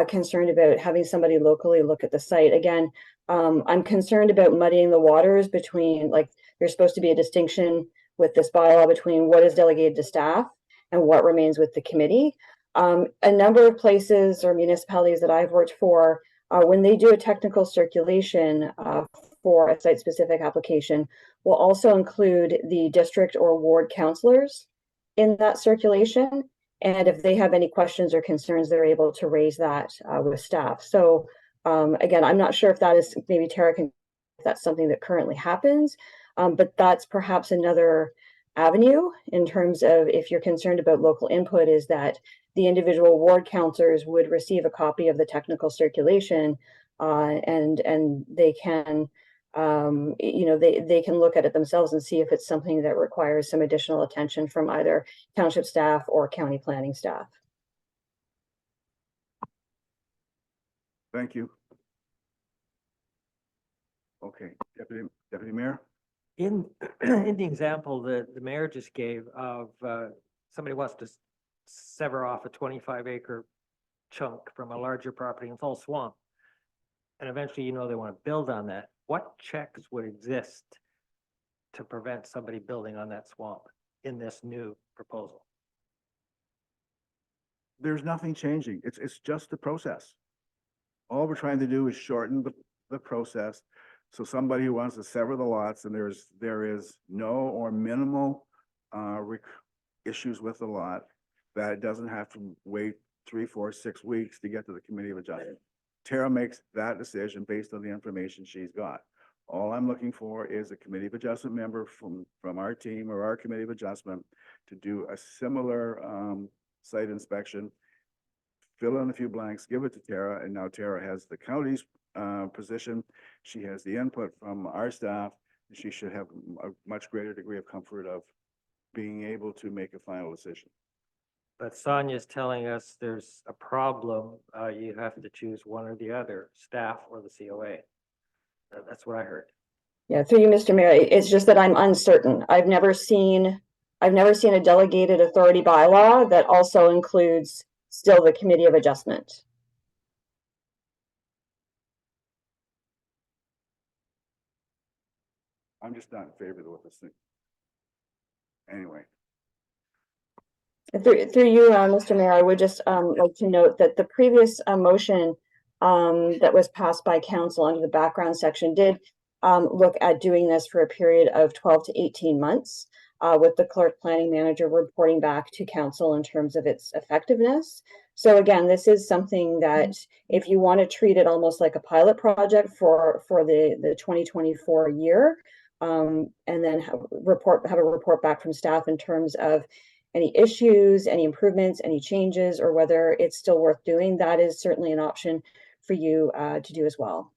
concerned about having somebody locally look at the site, again, I'm concerned about muddying the waters between, like, there's supposed to be a distinction with this bylaw between what is delegated to staff and what remains with the committee. A number of places or municipalities that I've worked for, when they do a technical circulation for a site-specific application, will also include the district or ward councilors in that circulation. And if they have any questions or concerns, they're able to raise that with staff. So again, I'm not sure if that is, maybe Tara can, if that's something that currently happens, but that's perhaps another avenue in terms of, if you're concerned about local input, is that the individual ward councilors would receive a copy of the technical circulation and they can they can look at it themselves and see if it's something that requires some additional attention from either township staff or county planning staff. Thank you. Okay, Deputy Mayor? In, in the example that the mayor just gave of, somebody wants to sever off a 25-acre chunk from a larger property and it's all swamp. And eventually, they want to build on that. What checks would exist to prevent somebody building on that swamp in this new proposal? There's nothing changing. It's just the process. All we're trying to do is shorten the process. So somebody who wants to sever the lots and there is no or minimal issues with the lot, that it doesn't have to wait 3, 4, 6 weeks to get to the Committee of Adjustment. Tara makes that decision based on the information she's got. All I'm looking for is a Committee of Adjustment member from our team or our Committee of Adjustment to do a similar site inspection, fill in a few blanks, give it to Tara, and now Tara has the county's position. She has the input from our staff, and she should have a much greater degree of comfort of being able to make a final decision. But Sonia's telling us there's a problem. You have to choose one or the other, staff or the COA. That's what I heard. Yeah, through you, Mr. Mayor, it's just that I'm uncertain. I've never seen a delegated authority bylaw that also includes still the Committee of Adjustment. I'm just not in favor of what this thing. Anyway. Through you, Mr. Mayor, I would just like to note that the previous motion that was passed by council under the background section did look at doing this for a period of 12 to 18 months with the clerk planning manager reporting back to council in terms of its effectiveness. So again, this is something that if you want to treat it almost like a pilot project for the 2024 year, and then have a report back from staff in terms of any issues, any improvements, any changes, or whether it's still worth doing, that is certainly an option for you to do as well.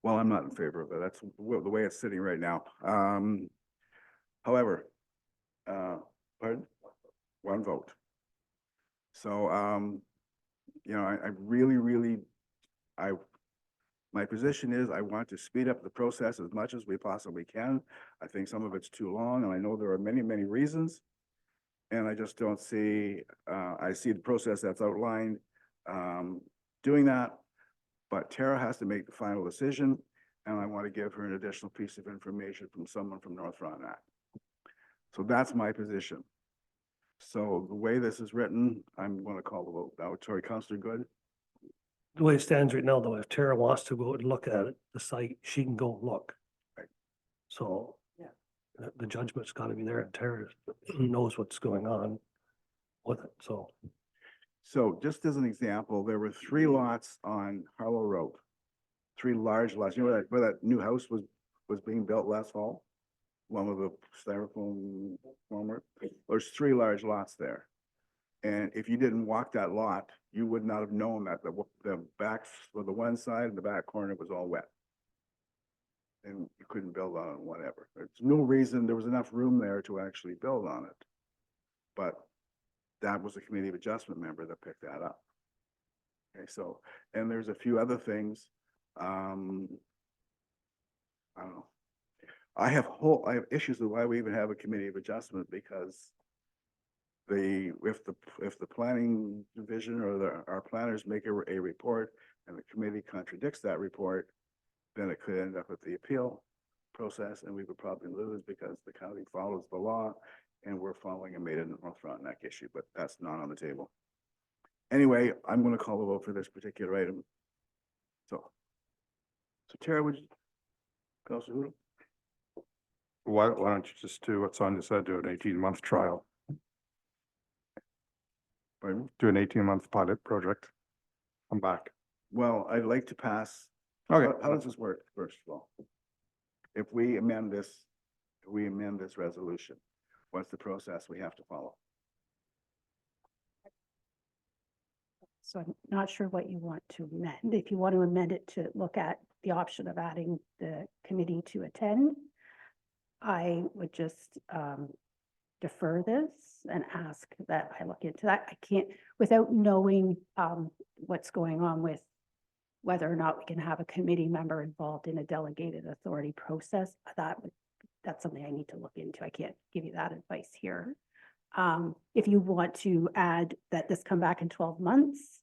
Well, I'm not in favor of it. That's the way it's sitting right now. However, pardon? One vote. So, I really, my position is I want to speed up the process as much as we possibly can. I think some of it's too long, and I know there are many, many reasons. And I just don't see, I see the process that's outlined doing that. But Tara has to make the final decision, and I want to give her an additional piece of information from someone from North Frontenac. So that's my position. So the way this is written, I'm going to call the vote now. Sorry, Councillor Good. The way it stands right now, though, if Tara wants to go and look at it, the site, she can go look. Right. So the judgment's got to be there, and Tara knows what's going on with it, so. So just as an example, there were 3 lots on Harlow Road, 3 large lots. You know where that new house was being built last fall? One with a styrofoam former. There's 3 large lots there. And if you didn't walk that lot, you would not have known that the back, or the one side and the back corner was all wet. And you couldn't build on it, whatever. There's no reason, there was enough room there to actually build on it. But that was a Committee of Adjustment member that picked that up. Okay, so, and there's a few other things. I don't know. I have issues with why we even have a committee of adjustment because if the planning division or our planners make a report and the committee contradicts that report, then it could end up with the appeal process and we would probably lose because the county follows the law and we're following a Maiden North Frontenac issue, but that's not on the table. Anyway, I'm going to call a vote for this particular item. So Tara, would you? Councilor Hoodle? Why don't you just do what Sonia said, do an 18-month trial, Pardon? do an 18-month pilot project, come back. Well, I'd like to pass. Okay. How does this work, first of all? If we amend this resolution, what's the process we have to follow? So I'm not sure what you want to amend. If you want to amend it to look at the option of adding the committee to attend, I would just defer this and ask that I look into that. I can't, without knowing what's going on with whether or not we can have a committee member involved in a delegated authority process, that's something I need to look into. I can't give you that advice here. If you want to add that this come back in 12 months,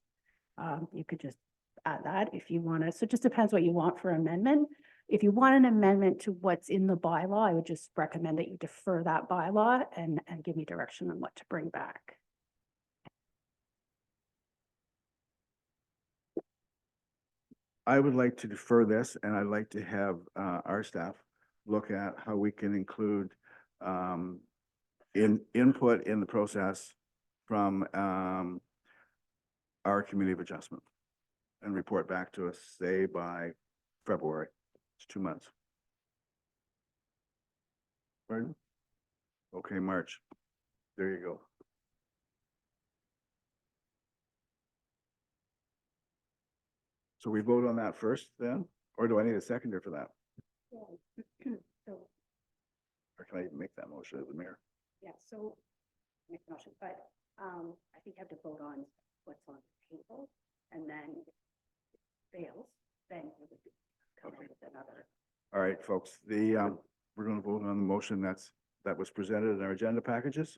you could just add that if you want to. So it just depends what you want for amendment. If you want an amendment to what's in the bylaw, I would just recommend that you defer that bylaw and give me direction on what to bring back. I would like to defer this and I'd like to have our staff look at how we can include input in the process from our committee of adjustment and report back to us, say by February. It's 2 months. Pardon? Okay, March. There you go. So we vote on that first then, or do I need a seconder for that? So, Or can I even make that motion as the mayor? yeah, so make a motion, but I think you have to vote on what's on the table and then if it fails, then you would come up Okay. with another. All right, folks, we're going to vote on the motion that was presented in our agenda packages.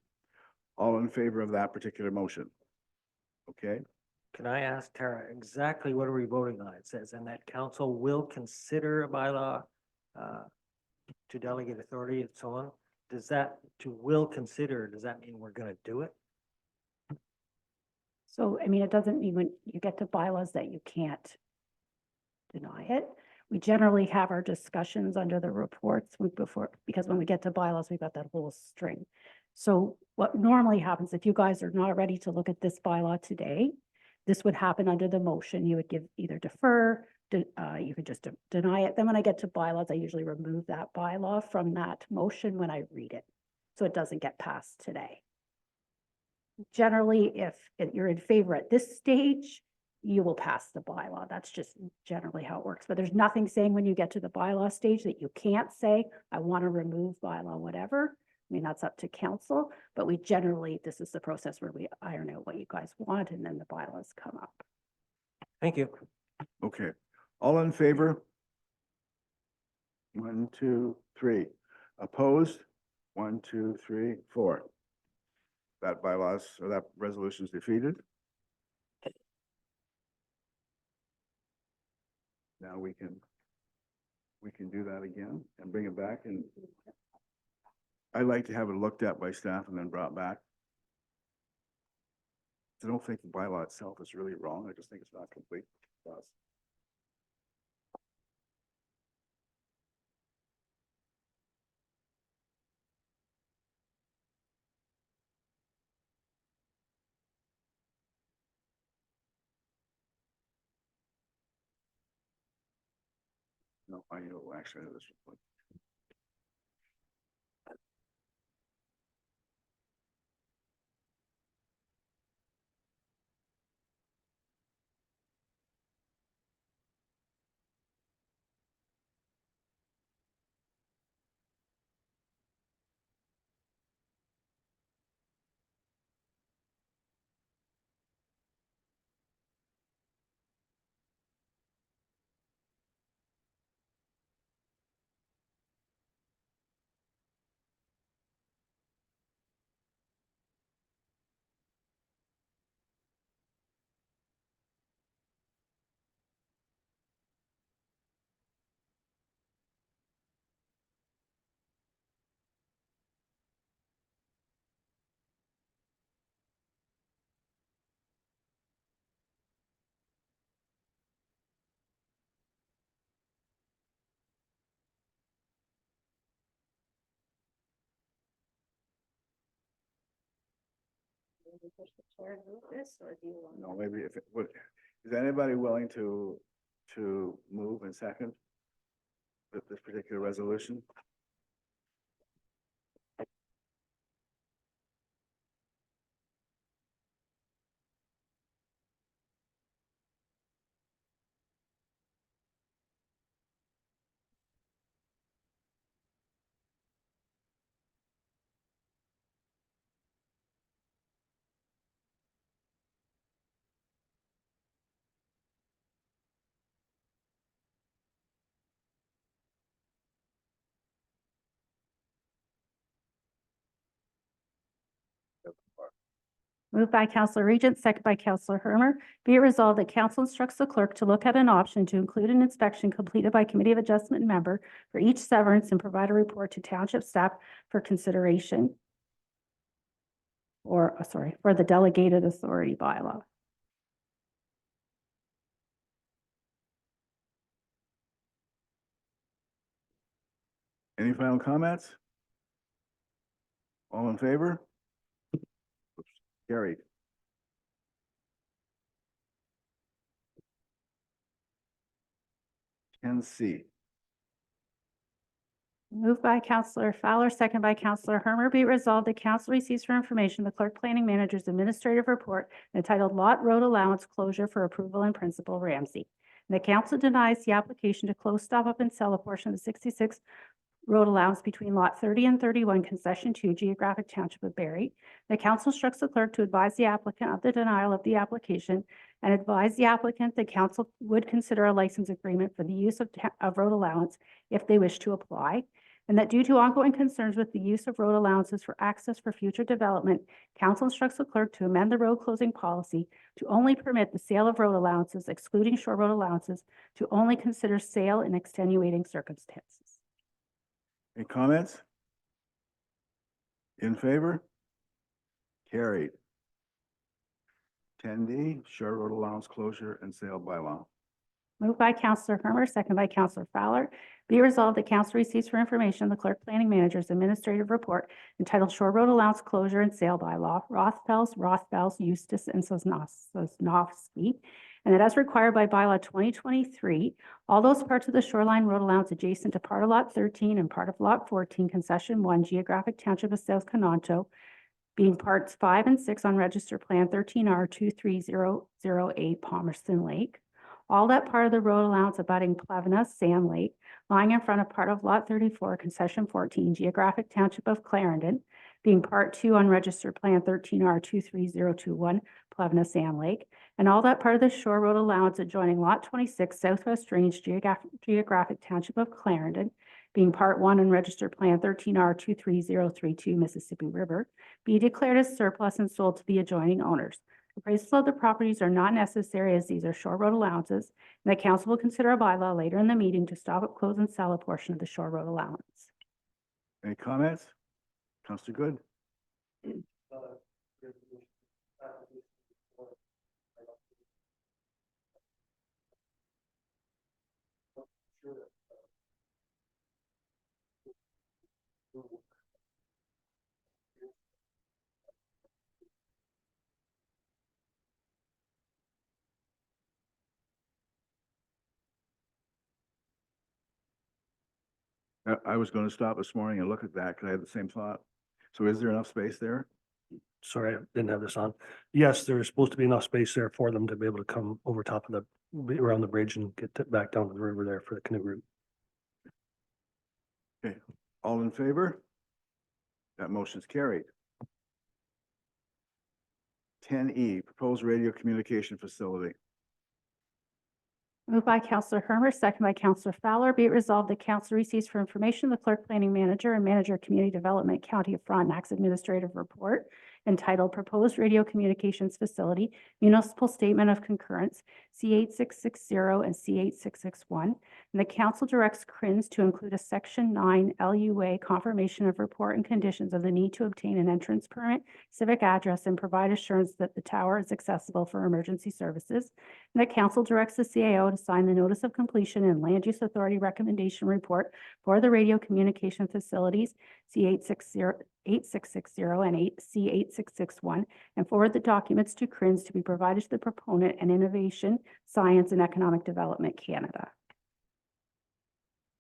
All in favor of that particular motion? Okay, Can I ask Tara, exactly what are we voting on? It says, and that council will consider a bylaw to delegate authority and so on. Does that, to will consider, does that mean we're gonna do it? So, I mean, it doesn't mean when you get to bylaws that you can't deny it. We generally have our discussions under the reports before, because when we get to bylaws, we've got that whole string. So what normally happens, if you guys are not ready to look at this bylaw today, this would happen under the motion. You would give either defer, you could just deny it. Then when I get to bylaws, I usually remove that bylaw from that motion when I read it. So it doesn't get passed today. Generally, if you're in favor at this stage, you will pass the bylaw. That's just generally how it works. But there's nothing saying when you get to the bylaw stage that you can't say, I want to remove bylaw, whatever. I mean, that's up to council, but we generally, this is the process where we iron out what you guys want and then the bylaws come up. Thank you. okay. All in favor? 1, 2, 3. Opposed? 1, 2, 3, 4. That bylaws or that resolution is defeated. Now we can do that again and bring it back, and I'd like to have it looked at by staff and then brought back. I don't think the bylaw itself is really wrong. I just think it's not complete. No, I know, actually, this one. No, maybe if, is anybody willing to move and second this particular resolution? Moved by Counselor Regent, second by Counselor Hermer. Be it resolved that council instructs the clerk to look at an option to include an inspection completed by Committee of Adjustment member for each severance and provide a report to township staff for consideration. Or, for the delegated authority bylaw. Any final comments? All in favor? Carried. Ten C. Moved by Counselor Fowler, second by Counselor Hermer. Be it resolved that council receives for information the clerk planning manager's administrative report entitled Lot Road Allowance Closure for Approval in Principal Ramsey. And the council denies the application to close, stop up, and sell a portion of the 66 road allowance between Lot 30 and 31, Concession 2, Geographic Township of Barry. The council instructs the clerk to advise the applicant of the denial of the application and advise the applicant that council would consider a license agreement for the use of road allowance if they wish to apply, and that due to ongoing concerns with the use of road allowances for access for future development, council instructs the clerk to amend the road closing policy to only permit the sale of road allowances, excluding shore road allowances, to only consider sale in extenuating circumstances. Any comments? In favor? Carried. Ten D, shore road allowance closure and sale bylaw. Moved by Counselor Hermer, second by Counselor Fowler. Be resolved that council receives for information the clerk planning manager's administrative report entitled Shore Road Allowance Closure and Sale Bylaw, Rothfels, Eustis, and Sosnovsky, and that as required by bylaw 2023, all those parts of the shoreline road allowance adjacent to part of Lot 13 and part of Lot 14, Concession 1, Geographic Township of South Canonto, being parts 5 and 6 on Register Plan 13R 23008 Palmerston Lake. All that part of the road allowance abutting Plevna, Sand Lake, lying in front of part of Lot 34, Concession 14, Geographic Township of Clarendon, being Part 2 on Register Plan 13R 23021, Plevna, Sand Lake, and all that part of the shore road allowance adjoining Lot 26, Southwest Range, Geographic Township of Clarendon, being Part 1 on Register Plan 13R 23032, Mississippi River, be declared as surplus and sold to the adjoining owners. Appraisals of the properties are not necessary as these are shore road allowances, and the council will consider a bylaw later in the meeting to stop, close, and sell a portion of the shore road allowance. Any comments? Counselor Good? I was going to stop this morning and look at that because I had the same thought. So is there enough space there? Sorry, I didn't have this on. Yes, there's supposed to be enough space there for them to be able to come over top of around the bridge and back down to the river there for the canoe route. Okay, all in favor? That motion's carried. 10E, proposed radio communication facility. Moved by Counselor Hermer, second by Counselor Fowler. Be it resolved that council receives for information the clerk planning manager and manager of community development County of Frontenac's administrative report entitled Proposed Radio Communications Facility, Municipal Statement of Concurrence, C8660 and C8661. And the council directs CRINS to include a Section 9 LUA confirmation of report and conditions of the need to obtain an entrance permit, civic address, and provide assurance that the tower is accessible for emergency services. And the council directs the CAO to sign the notice of completion and land use authority recommendation report for the radio communication facilities, C8660 8660 and C 8661, and forward the documents to CRINS to be provided to the proponent and Innovation, Science, and Economic Development Canada.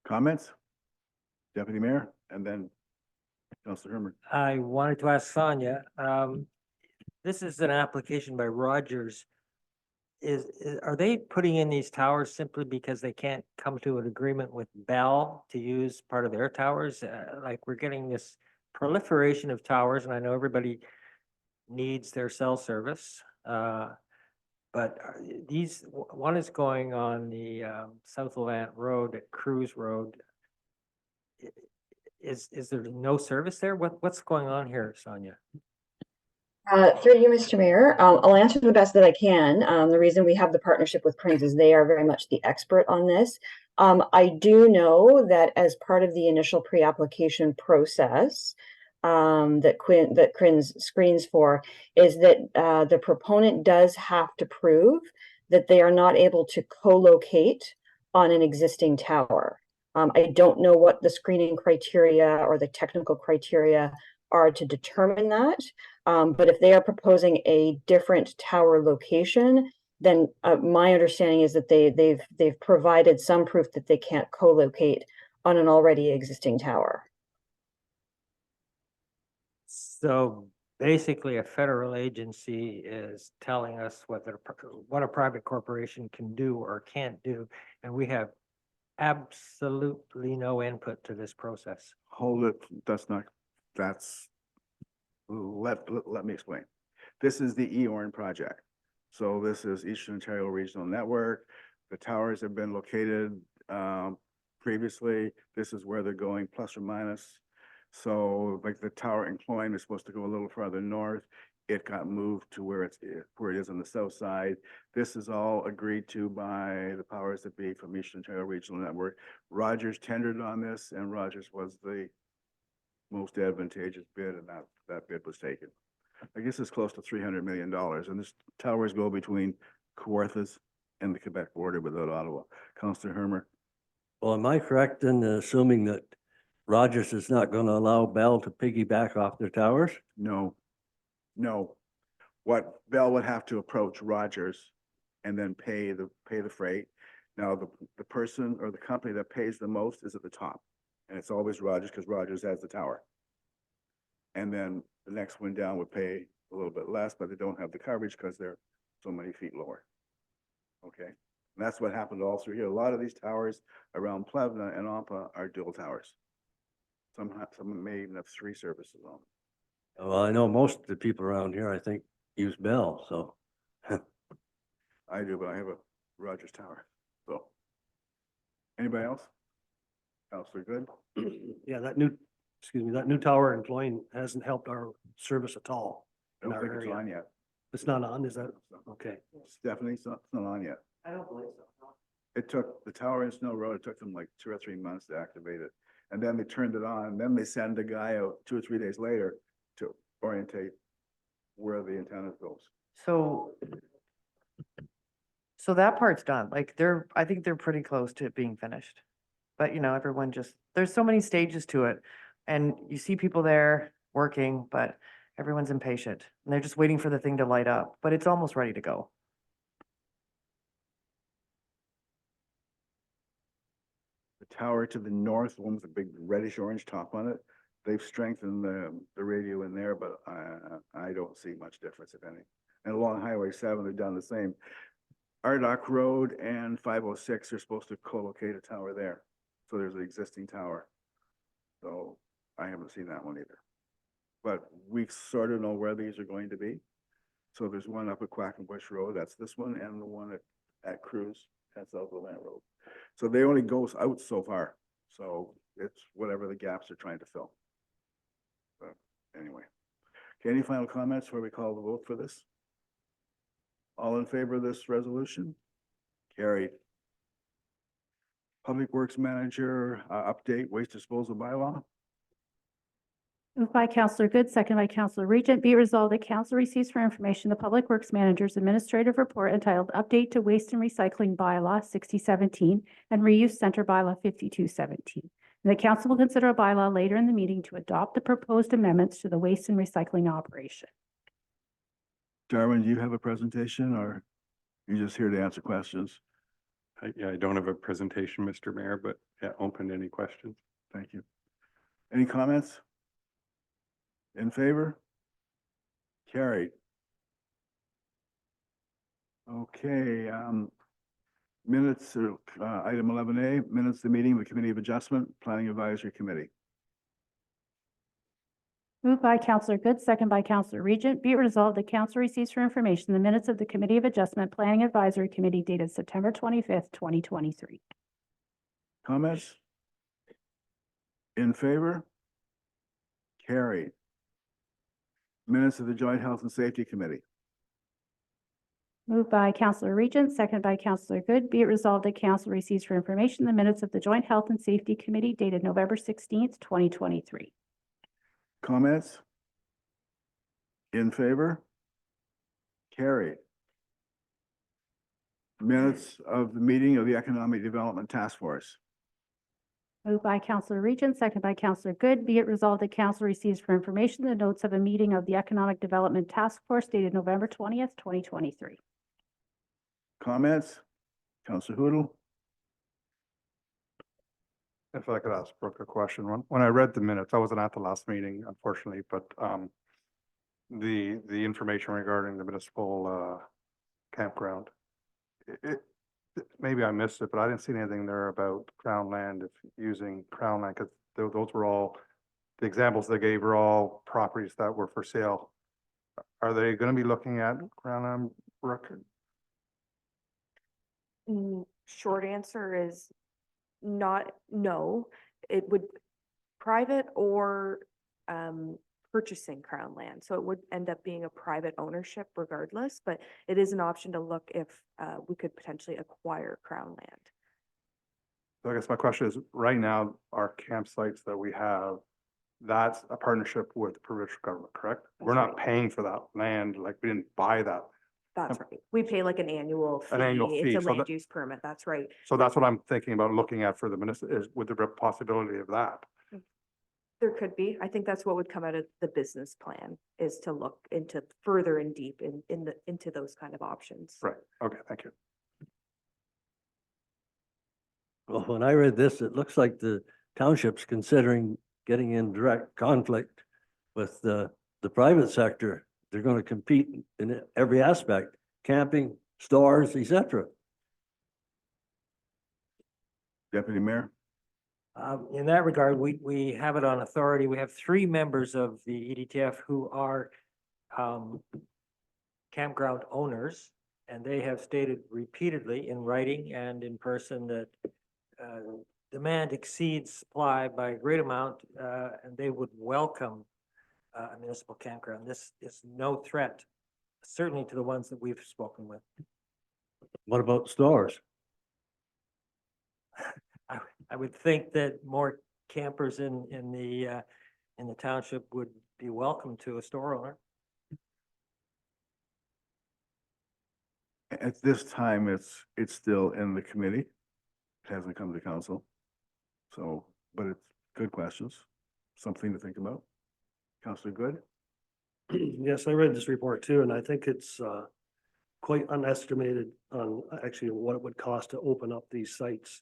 Comments? Deputy Mayor, and then Councillor Herman. I wanted to ask Sonia, this is an application by Rogers. Are they putting in these towers simply because they can't come to an agreement with Bell to use part of their towers? Like, we're getting this proliferation of towers, and I know everybody needs their cell service. But one is going on the South Levant Road at Cruise Road. Is there no service there? What's going on here, Sonia? Through you, Mr. Mayor, I'll answer the best that I can. The reason we have the partnership with CRINS is they are very much the expert on this. I do know that as part of the initial pre-application process, that CRINS screens for is that the proponent does have to prove that they are not able to co-locate on an existing tower. I don't know what the screening criteria or the technical criteria are to determine that. But if they are proposing a different tower location, then my understanding is that they've provided some proof that they can't co-locate on an already existing tower. So basically, a federal agency is telling us what a private corporation can do or can't do, and we have absolutely no input to this process. Hold it, let me explain. This is the EORN project. So this is Eastern Ontario Regional Network. The towers have been located previously. This is where they're going, plus or minus. So like the tower in Cloyne is supposed to go a little farther north. It got moved to where it is on the south side. This is all agreed to by the powers that be from Eastern Ontario Regional Network. Rogers tendered on this, and Rogers was the most advantageous bid, and that bid was taken. I guess it's close to $300 million, and this towers go between Kawarthas and the Quebec border without Ottawa. Councillor Hermer. Well, am I correct in assuming that Rogers is not going to allow Bell to piggyback off their towers? No. What Bell would have to approach Rogers and then pay the freight. Now, the person or the company that pays the most is at the top. And it's always Rogers because Rogers has the tower. And then the next one down would pay a little bit less, but they don't have the coverage because they're so many feet lower. Okay, and that's what happened all through here. A lot of these towers around Plevna and Ampa are dual towers. Some may even have 3 services on them. Well, I know most of the people around here, I think, use Bell, so. I do, but I have a Rogers tower, so. Anybody else? Councillor Good? Yeah, that new tower in Cloyne hasn't helped our service at all. I in don't our think it's area. on yet. It's not on, is that? Okay. Stephanie, it's not on yet. I don't believe so. It took the tower in Snow Road, it took them like 2 or 3 months to activate it. And then they turned it on, then they send a guy out 2 or 3 days later to orientate where the antenna goes. So that part's done. Like I think they're pretty close to it being finished. But everyone there's so many stages to it. And you see people there working, but everyone's impatient and they're just waiting for the thing to light up, but it's almost ready to go. The tower to the north, the one with the big reddish orange top on it, they've strengthened the radio in there, but I don't see much difference, if any. And along Highway 7, they've done the same. Ardoc Road and 506 are supposed to co-locate a tower there. So there's an existing tower. So I haven't seen that one either. But we sort of know where these are going to be. So there's one up at Quackenbush Road, that's this one, and the one at Cruise, that's South Levant Road. So they only go out so far. So it's whatever the gaps are trying to fill. But anyway. Okay, any final comments before we call the vote for this? All in favor of this resolution? Carried. Public Works Manager, update waste disposal bylaw. Moved by Councillor Good, second by Councillor Regent. Be it resolved that council receives for information the Public Works Manager's administrative report entitled Update to Waste and Recycling Bylaw 6017 and Reuse Center Bylaw 5217. And the council will consider a bylaw later in the meeting to adopt the proposed amendments to the waste and recycling operation. Darwin, do you have a presentation or you're just here to answer questions? Yeah, I don't have a presentation, Mr. Mayor, but yeah, open to any questions. Thank you. Any comments? In favor? Carried. Okay, minutes, item 11A, minutes of the meeting of the Committee of Adjustment, Planning Advisory Committee. Moved by Counselor Good, second by Counselor Regent. Be it resolved that council receives for information the minutes of the Committee of Adjustment Planning Advisory Committee dated September 25th, 2023. Comments? In favor? Carried. Minutes of the Joint Health and Safety Committee. Moved by Counselor Regent, second by Counselor Good. Be it resolved that council receives for information the minutes of the Joint Health and Safety Committee dated November 16th, 2023. Comments? In favor? Carried. Minutes of the meeting of the Economic Development Task Force. Moved by Counselor Regent, second by Counselor Good. Be it resolved that council receives for information the notes of a meeting of the Economic Development Task Force dated November 20th, 2023. Comments? Counselor Hoodle? If I could ask Brooke a question, when I read the minutes, I wasn't at the last meeting, unfortunately, but the information regarding the municipal campground. Maybe I missed it, but I didn't see anything there about Crown Land, if using Crown Land, because those were all, the examples they gave were all properties that were for sale. Are they going to be looking at Crown Land, Brooke? Short answer is not, no. It would private or purchasing Crown Land. So it would end up being a private ownership regardless, but it is an option to look if we could potentially acquire Crown Land. So I guess my question is, right now, our campsites that we have, that's a partnership with the provincial government, correct? We're not paying for that land, like we didn't buy that. That's right. We pay like an annual fee. An annual fee, It's a so land that- use permit. That's right. So that's what I'm thinking about looking at for the minister, is with the possibility of that. There could be. I think that's what would come out of the business plan, is to look into further and deep into those kind of options. Right, okay, thank you. Well, when I read this, it looks like the township's considering getting in direct conflict with the private sector. They're going to compete in every aspect, camping, stores, etc. Deputy Mayor? In that regard, we have it on authority. We have 3 members of the EDTF who are campground owners, and they have stated repeatedly in writing and in person that demand exceeds supply by a great amount, and they would welcome a municipal campground. This is no threat, certainly to the ones that we've spoken with. What about stores? I would think that more campers in the township would be welcome to a store owner. At this time, it's still in the committee. It hasn't come to council. So, but it's good questions, something to think about. Counselor Good? Yes, I read this report too, and I think it's quite unestimated on actually what it would cost to open up these sites.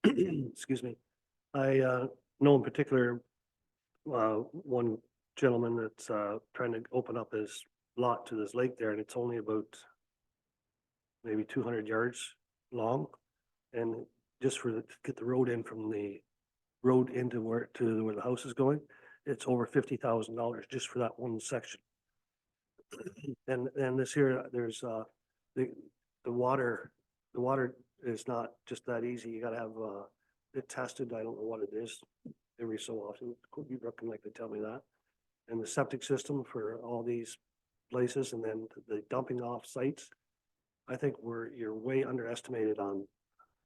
Excuse me. I know in particular one gentleman that's trying to open up his lot to this lake there, and it's only about maybe 200 yards long. And just to get the road in from the road into where the house is going, it's over $50,000 just for that one section. And this here, there's the water is not just that easy. You gotta have it tested. I don't know what it is every so often. You can like to tell me that. And the septic system for all these places, and then the dumping off sites. I think you're way underestimated on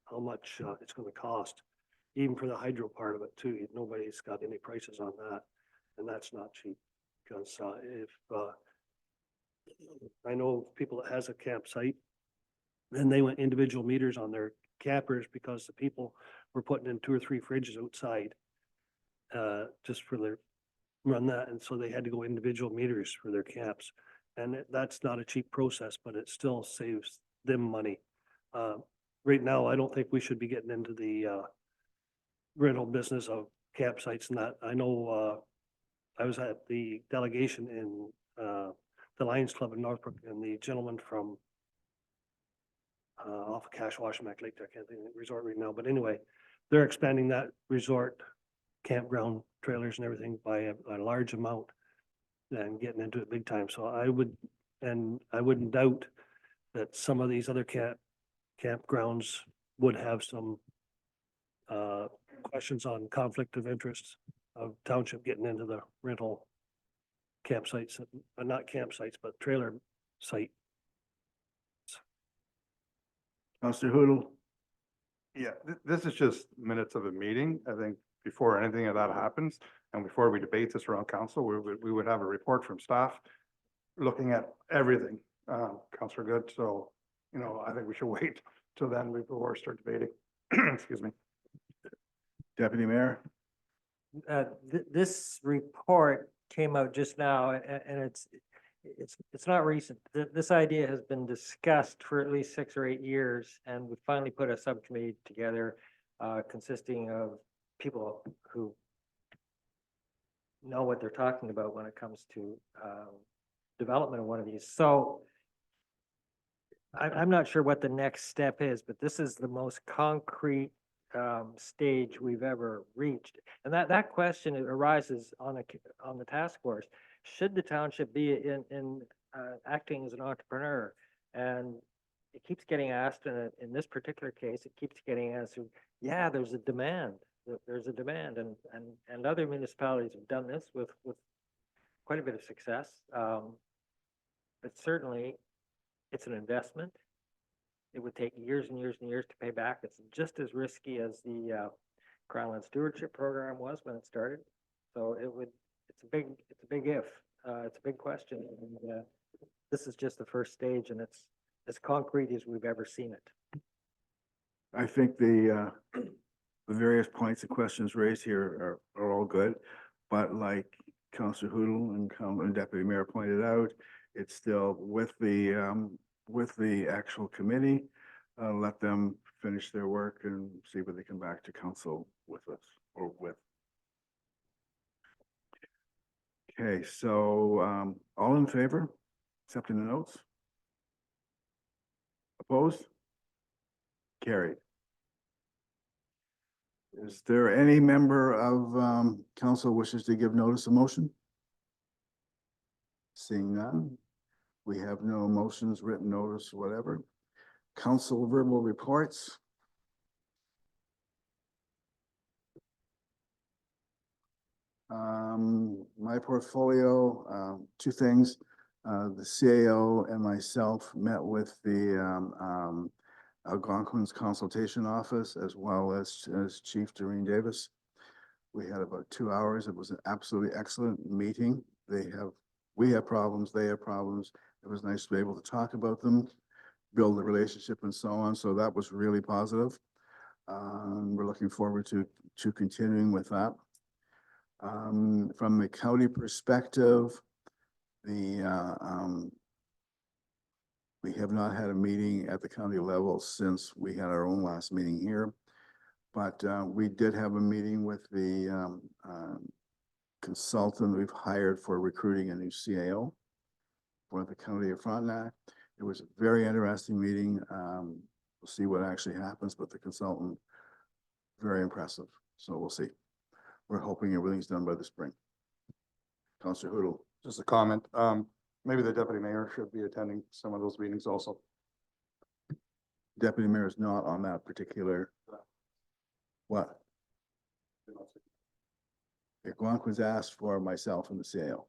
how much it's gonna cost, even for the hydro part of it too. Nobody's got any prices on that, and that's not cheap. Because if I know people that has a campsite, then they went individual meters on their campers because the people were putting in 2 or 3 fridges outside. Just for their, run that, and so they had to go individual meters for their camps. And that's not a cheap process, but it still saves them money. Right now, I don't think we should be getting into the rental business of campsites and that. I know, I was at the delegation in the Lions Club in Northbrook, and the gentleman from off of Cashwashmack Lake, I can't think of the resort right now, but anyway, they're expanding that resort campground trailers and everything by a large amount and getting into it big time. So I wouldn't doubt that some of these other campgrounds would have some questions on conflict of interest of township getting into the rental campsites, not campsites, but trailer site. Counselor Hoodle? Yeah, this is just minutes of a meeting. I think before anything of that happens, and before we debate this around council, we would have a report from staff looking at everything, Counselor Good. So, you know, I think we should wait till then before we start debating. Excuse me. Deputy Mayor? This report came out just now, and it's not recent. This idea has been discussed for at least 6 or 8 years, and we finally put a subcommittee together consisting of people who know what they're talking about when it comes to development of one of these. So I'm not sure what the next step is, but this is the most concrete stage we've ever reached. And that question arises on the task force. Should the township be in acting as an entrepreneur? And it keeps getting asked, and in this particular case, it keeps getting answered, yeah, there's a demand. There's a demand, and other municipalities have done this with quite a bit of success. But certainly, it's an investment. It would take years and years and years to pay back. It's just as risky as the Crownland Stewardship Program was when it started. So it's a big if. It's a big question. And, this is just the first stage, and it's as concrete as we've ever seen it. I think the various points and questions raised here are all good, but like Councillor Hoodle and Deputy Mayor pointed out, it's still with the actual committee. Let them finish their work and see what they come back to council with us or with. Okay, so all in favor, accepting the notes? Opposed? Carried. Is there any member of council wishes to give notice of motion? Seeing none, we have no motions, written notice, whatever. Council verbal reports. My portfolio, 2 things. The CAO and myself met with the Algonquin's consultation office as well as Chief Doreen Davis. We had about 2 hours. It was an absolutely excellent meeting. We have problems, they have problems. It was nice to be able to talk about them, build a relationship and so on. So that was really positive. We're looking forward to continuing with that. From the county perspective, we have not had a meeting at the county level since we had our own last meeting here. But we did have a meeting with the consultant we've hired for recruiting a new CAO for the county of Frontenac. It was a very interesting meeting. We'll see what actually happens, but the consultant, very impressive. So we'll see. We're hoping everything's done by the spring. Councillor Hoodle. Just a comment. Maybe the deputy mayor should be attending some of those meetings also. Deputy Mayor is not on that particular. What? Algonquin's asked for myself and the CAO.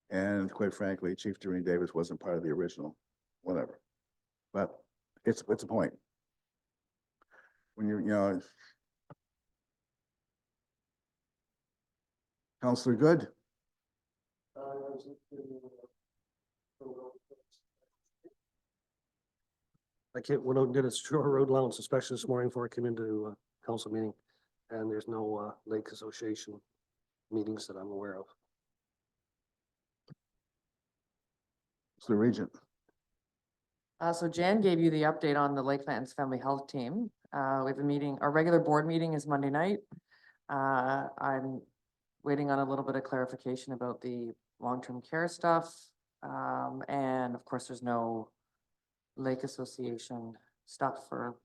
And quite frankly, Chief Doreen Davis wasn't part of the original, whatever. But it's a point. When you know. Councillor Good. I went out and did a short road allowance inspection this morning before I came into council meeting. And there's no Lake Association meetings that I'm aware of. It's the Regent. So Jan gave you the update on the Lake Lands Family Health Team. We have a meeting, our regular board meeting is Monday night. I'm waiting on a little bit of clarification about the long-term care stuff. And of course, there's no Lake Association stuff for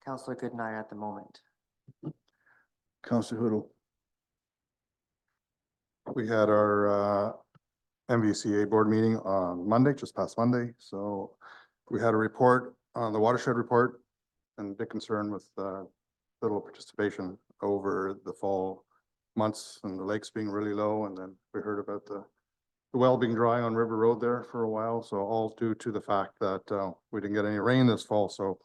Councillor Good and I at the moment. Counselor Hoodle. We had our MVCA board meeting on Monday, just past Monday. So we had a report on the watershed report and big concern with little participation over the fall months and the lakes being really low. And then we heard about the well being dry on River Road there for a while. So all due to the fact that we didn't get any rain this fall. So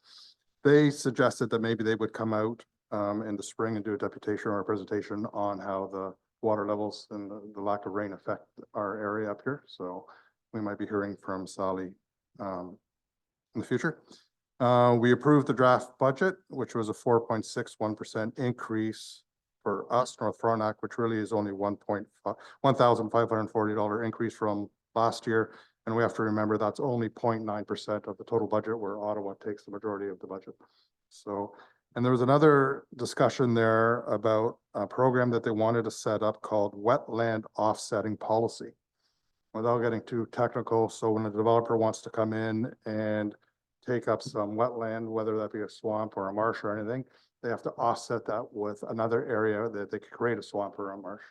they suggested that maybe they would come out in the spring and do a deputation or a presentation on how the water levels and the lack of rain affect our area up here. So we might be hearing from Sally in the future. We approved the draft budget, which was a 4.61% increase for us, North Frontenac, which really is only $1,540 increase from last year. And we have to remember that's only 0.9% of the total budget, where Ottawa takes the majority of the budget. So, and there was another discussion there about a program that they wanted to set up called wetland offsetting policy. Without getting too technical, so when a developer wants to come in and take up some wetland, whether that be a swamp or a marsh or anything, they have to offset that with another area that they could create a swamp or a marsh.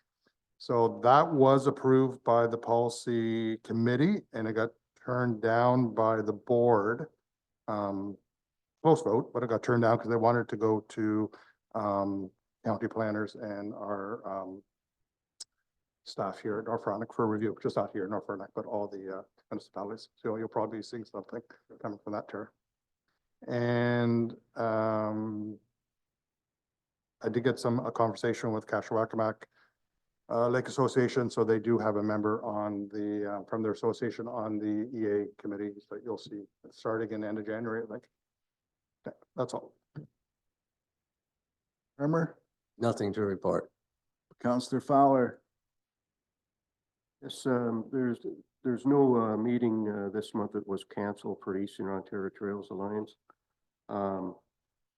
So that was approved by the policy committee and it got turned down by the board. Close vote, but it got turned down because they wanted to go to county planners and our staff here at North Frontenac for review, just not here at North Frontenac, but all the municipalities. So you'll probably be seeing something coming from that tour. And I did get a conversation with Kashawakamak Lake Association. So they do have a member on the, from their association on the EA committee that you'll see starting in the end of January, I think. Okay, that's all. Remember? Nothing to report. Counselor Fowler. Yes, there's no meeting this month that was canceled for Eastern Ontario Trails Alliance.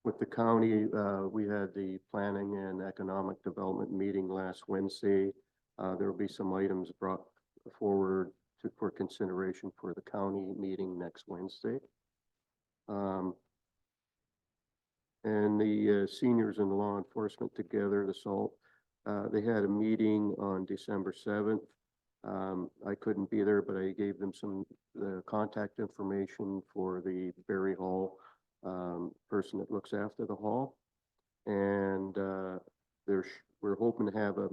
With the county, we had the planning and economic development meeting last Wednesday. There will be some items brought forward for consideration for the county meeting next Wednesday. And the seniors and law enforcement together, the SALT, they had a meeting on December 7th. I couldn't be there, but I gave them some contact information for the Barry Hall person that looks after the hall. And we're hoping to have a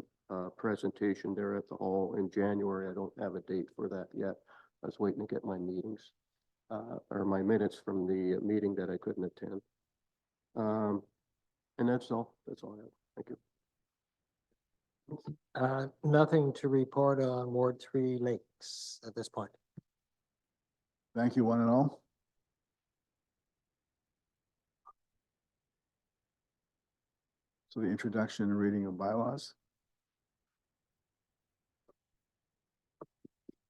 presentation there at the hall in January. I don't have a date for that yet. I was waiting to get my meetings or my minutes from the meeting that I couldn't attend. And that's all I have. Thank you. Nothing to report on Ward 3 Lakes at this point. Thank you, one and all. So the introduction and reading of bylaws.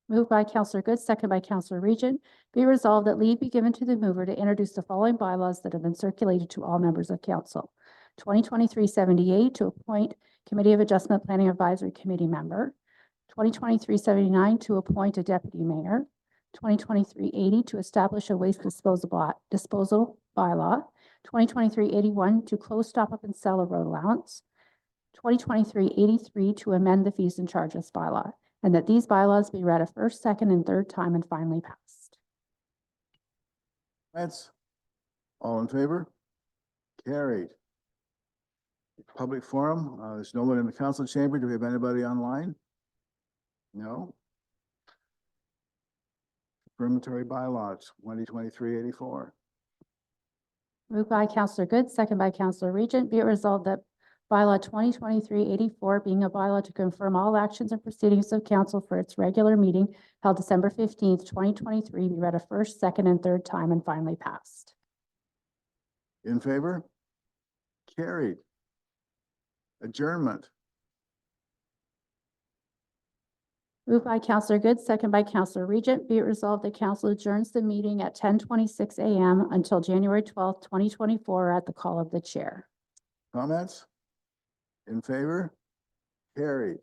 Moved by Councillor Good, second by Councillor Regent. Be resolved that leave be given to the mover to introduce the following bylaws that have been circulated to all members of council. 2023-78 to appoint Committee of Adjustment Planning Advisory Committee member. 2023-79 to appoint a deputy mayor. 2023-80 to establish a waste disposal bylaw. 2023-81 to close, stop up and sell a road allowance. 2023-83 to amend the fees and charges bylaw, and that these bylaws be read a first, second, and third time and finally passed. That's all in favor? Carried. Public forum, there's no one in the council chamber. Do we have anybody online? No. Affirmatory bylaws, 2023-84. Moved by Councillor Good, second by Councillor Regent. Be it resolved that bylaw 2023-84 being a bylaw to confirm all actions and proceedings of council for its regular meeting held December 15th, 2023 be read a first, second, and third time and finally passed. In favor? Carried. Adjournment. Moved by Counselor Good, second by Counselor Regent. Be it resolved that council adjourns the meeting at 10:26 a.m. until January 12th, 2024 at the call of the chair. Comments? In favor? Carried.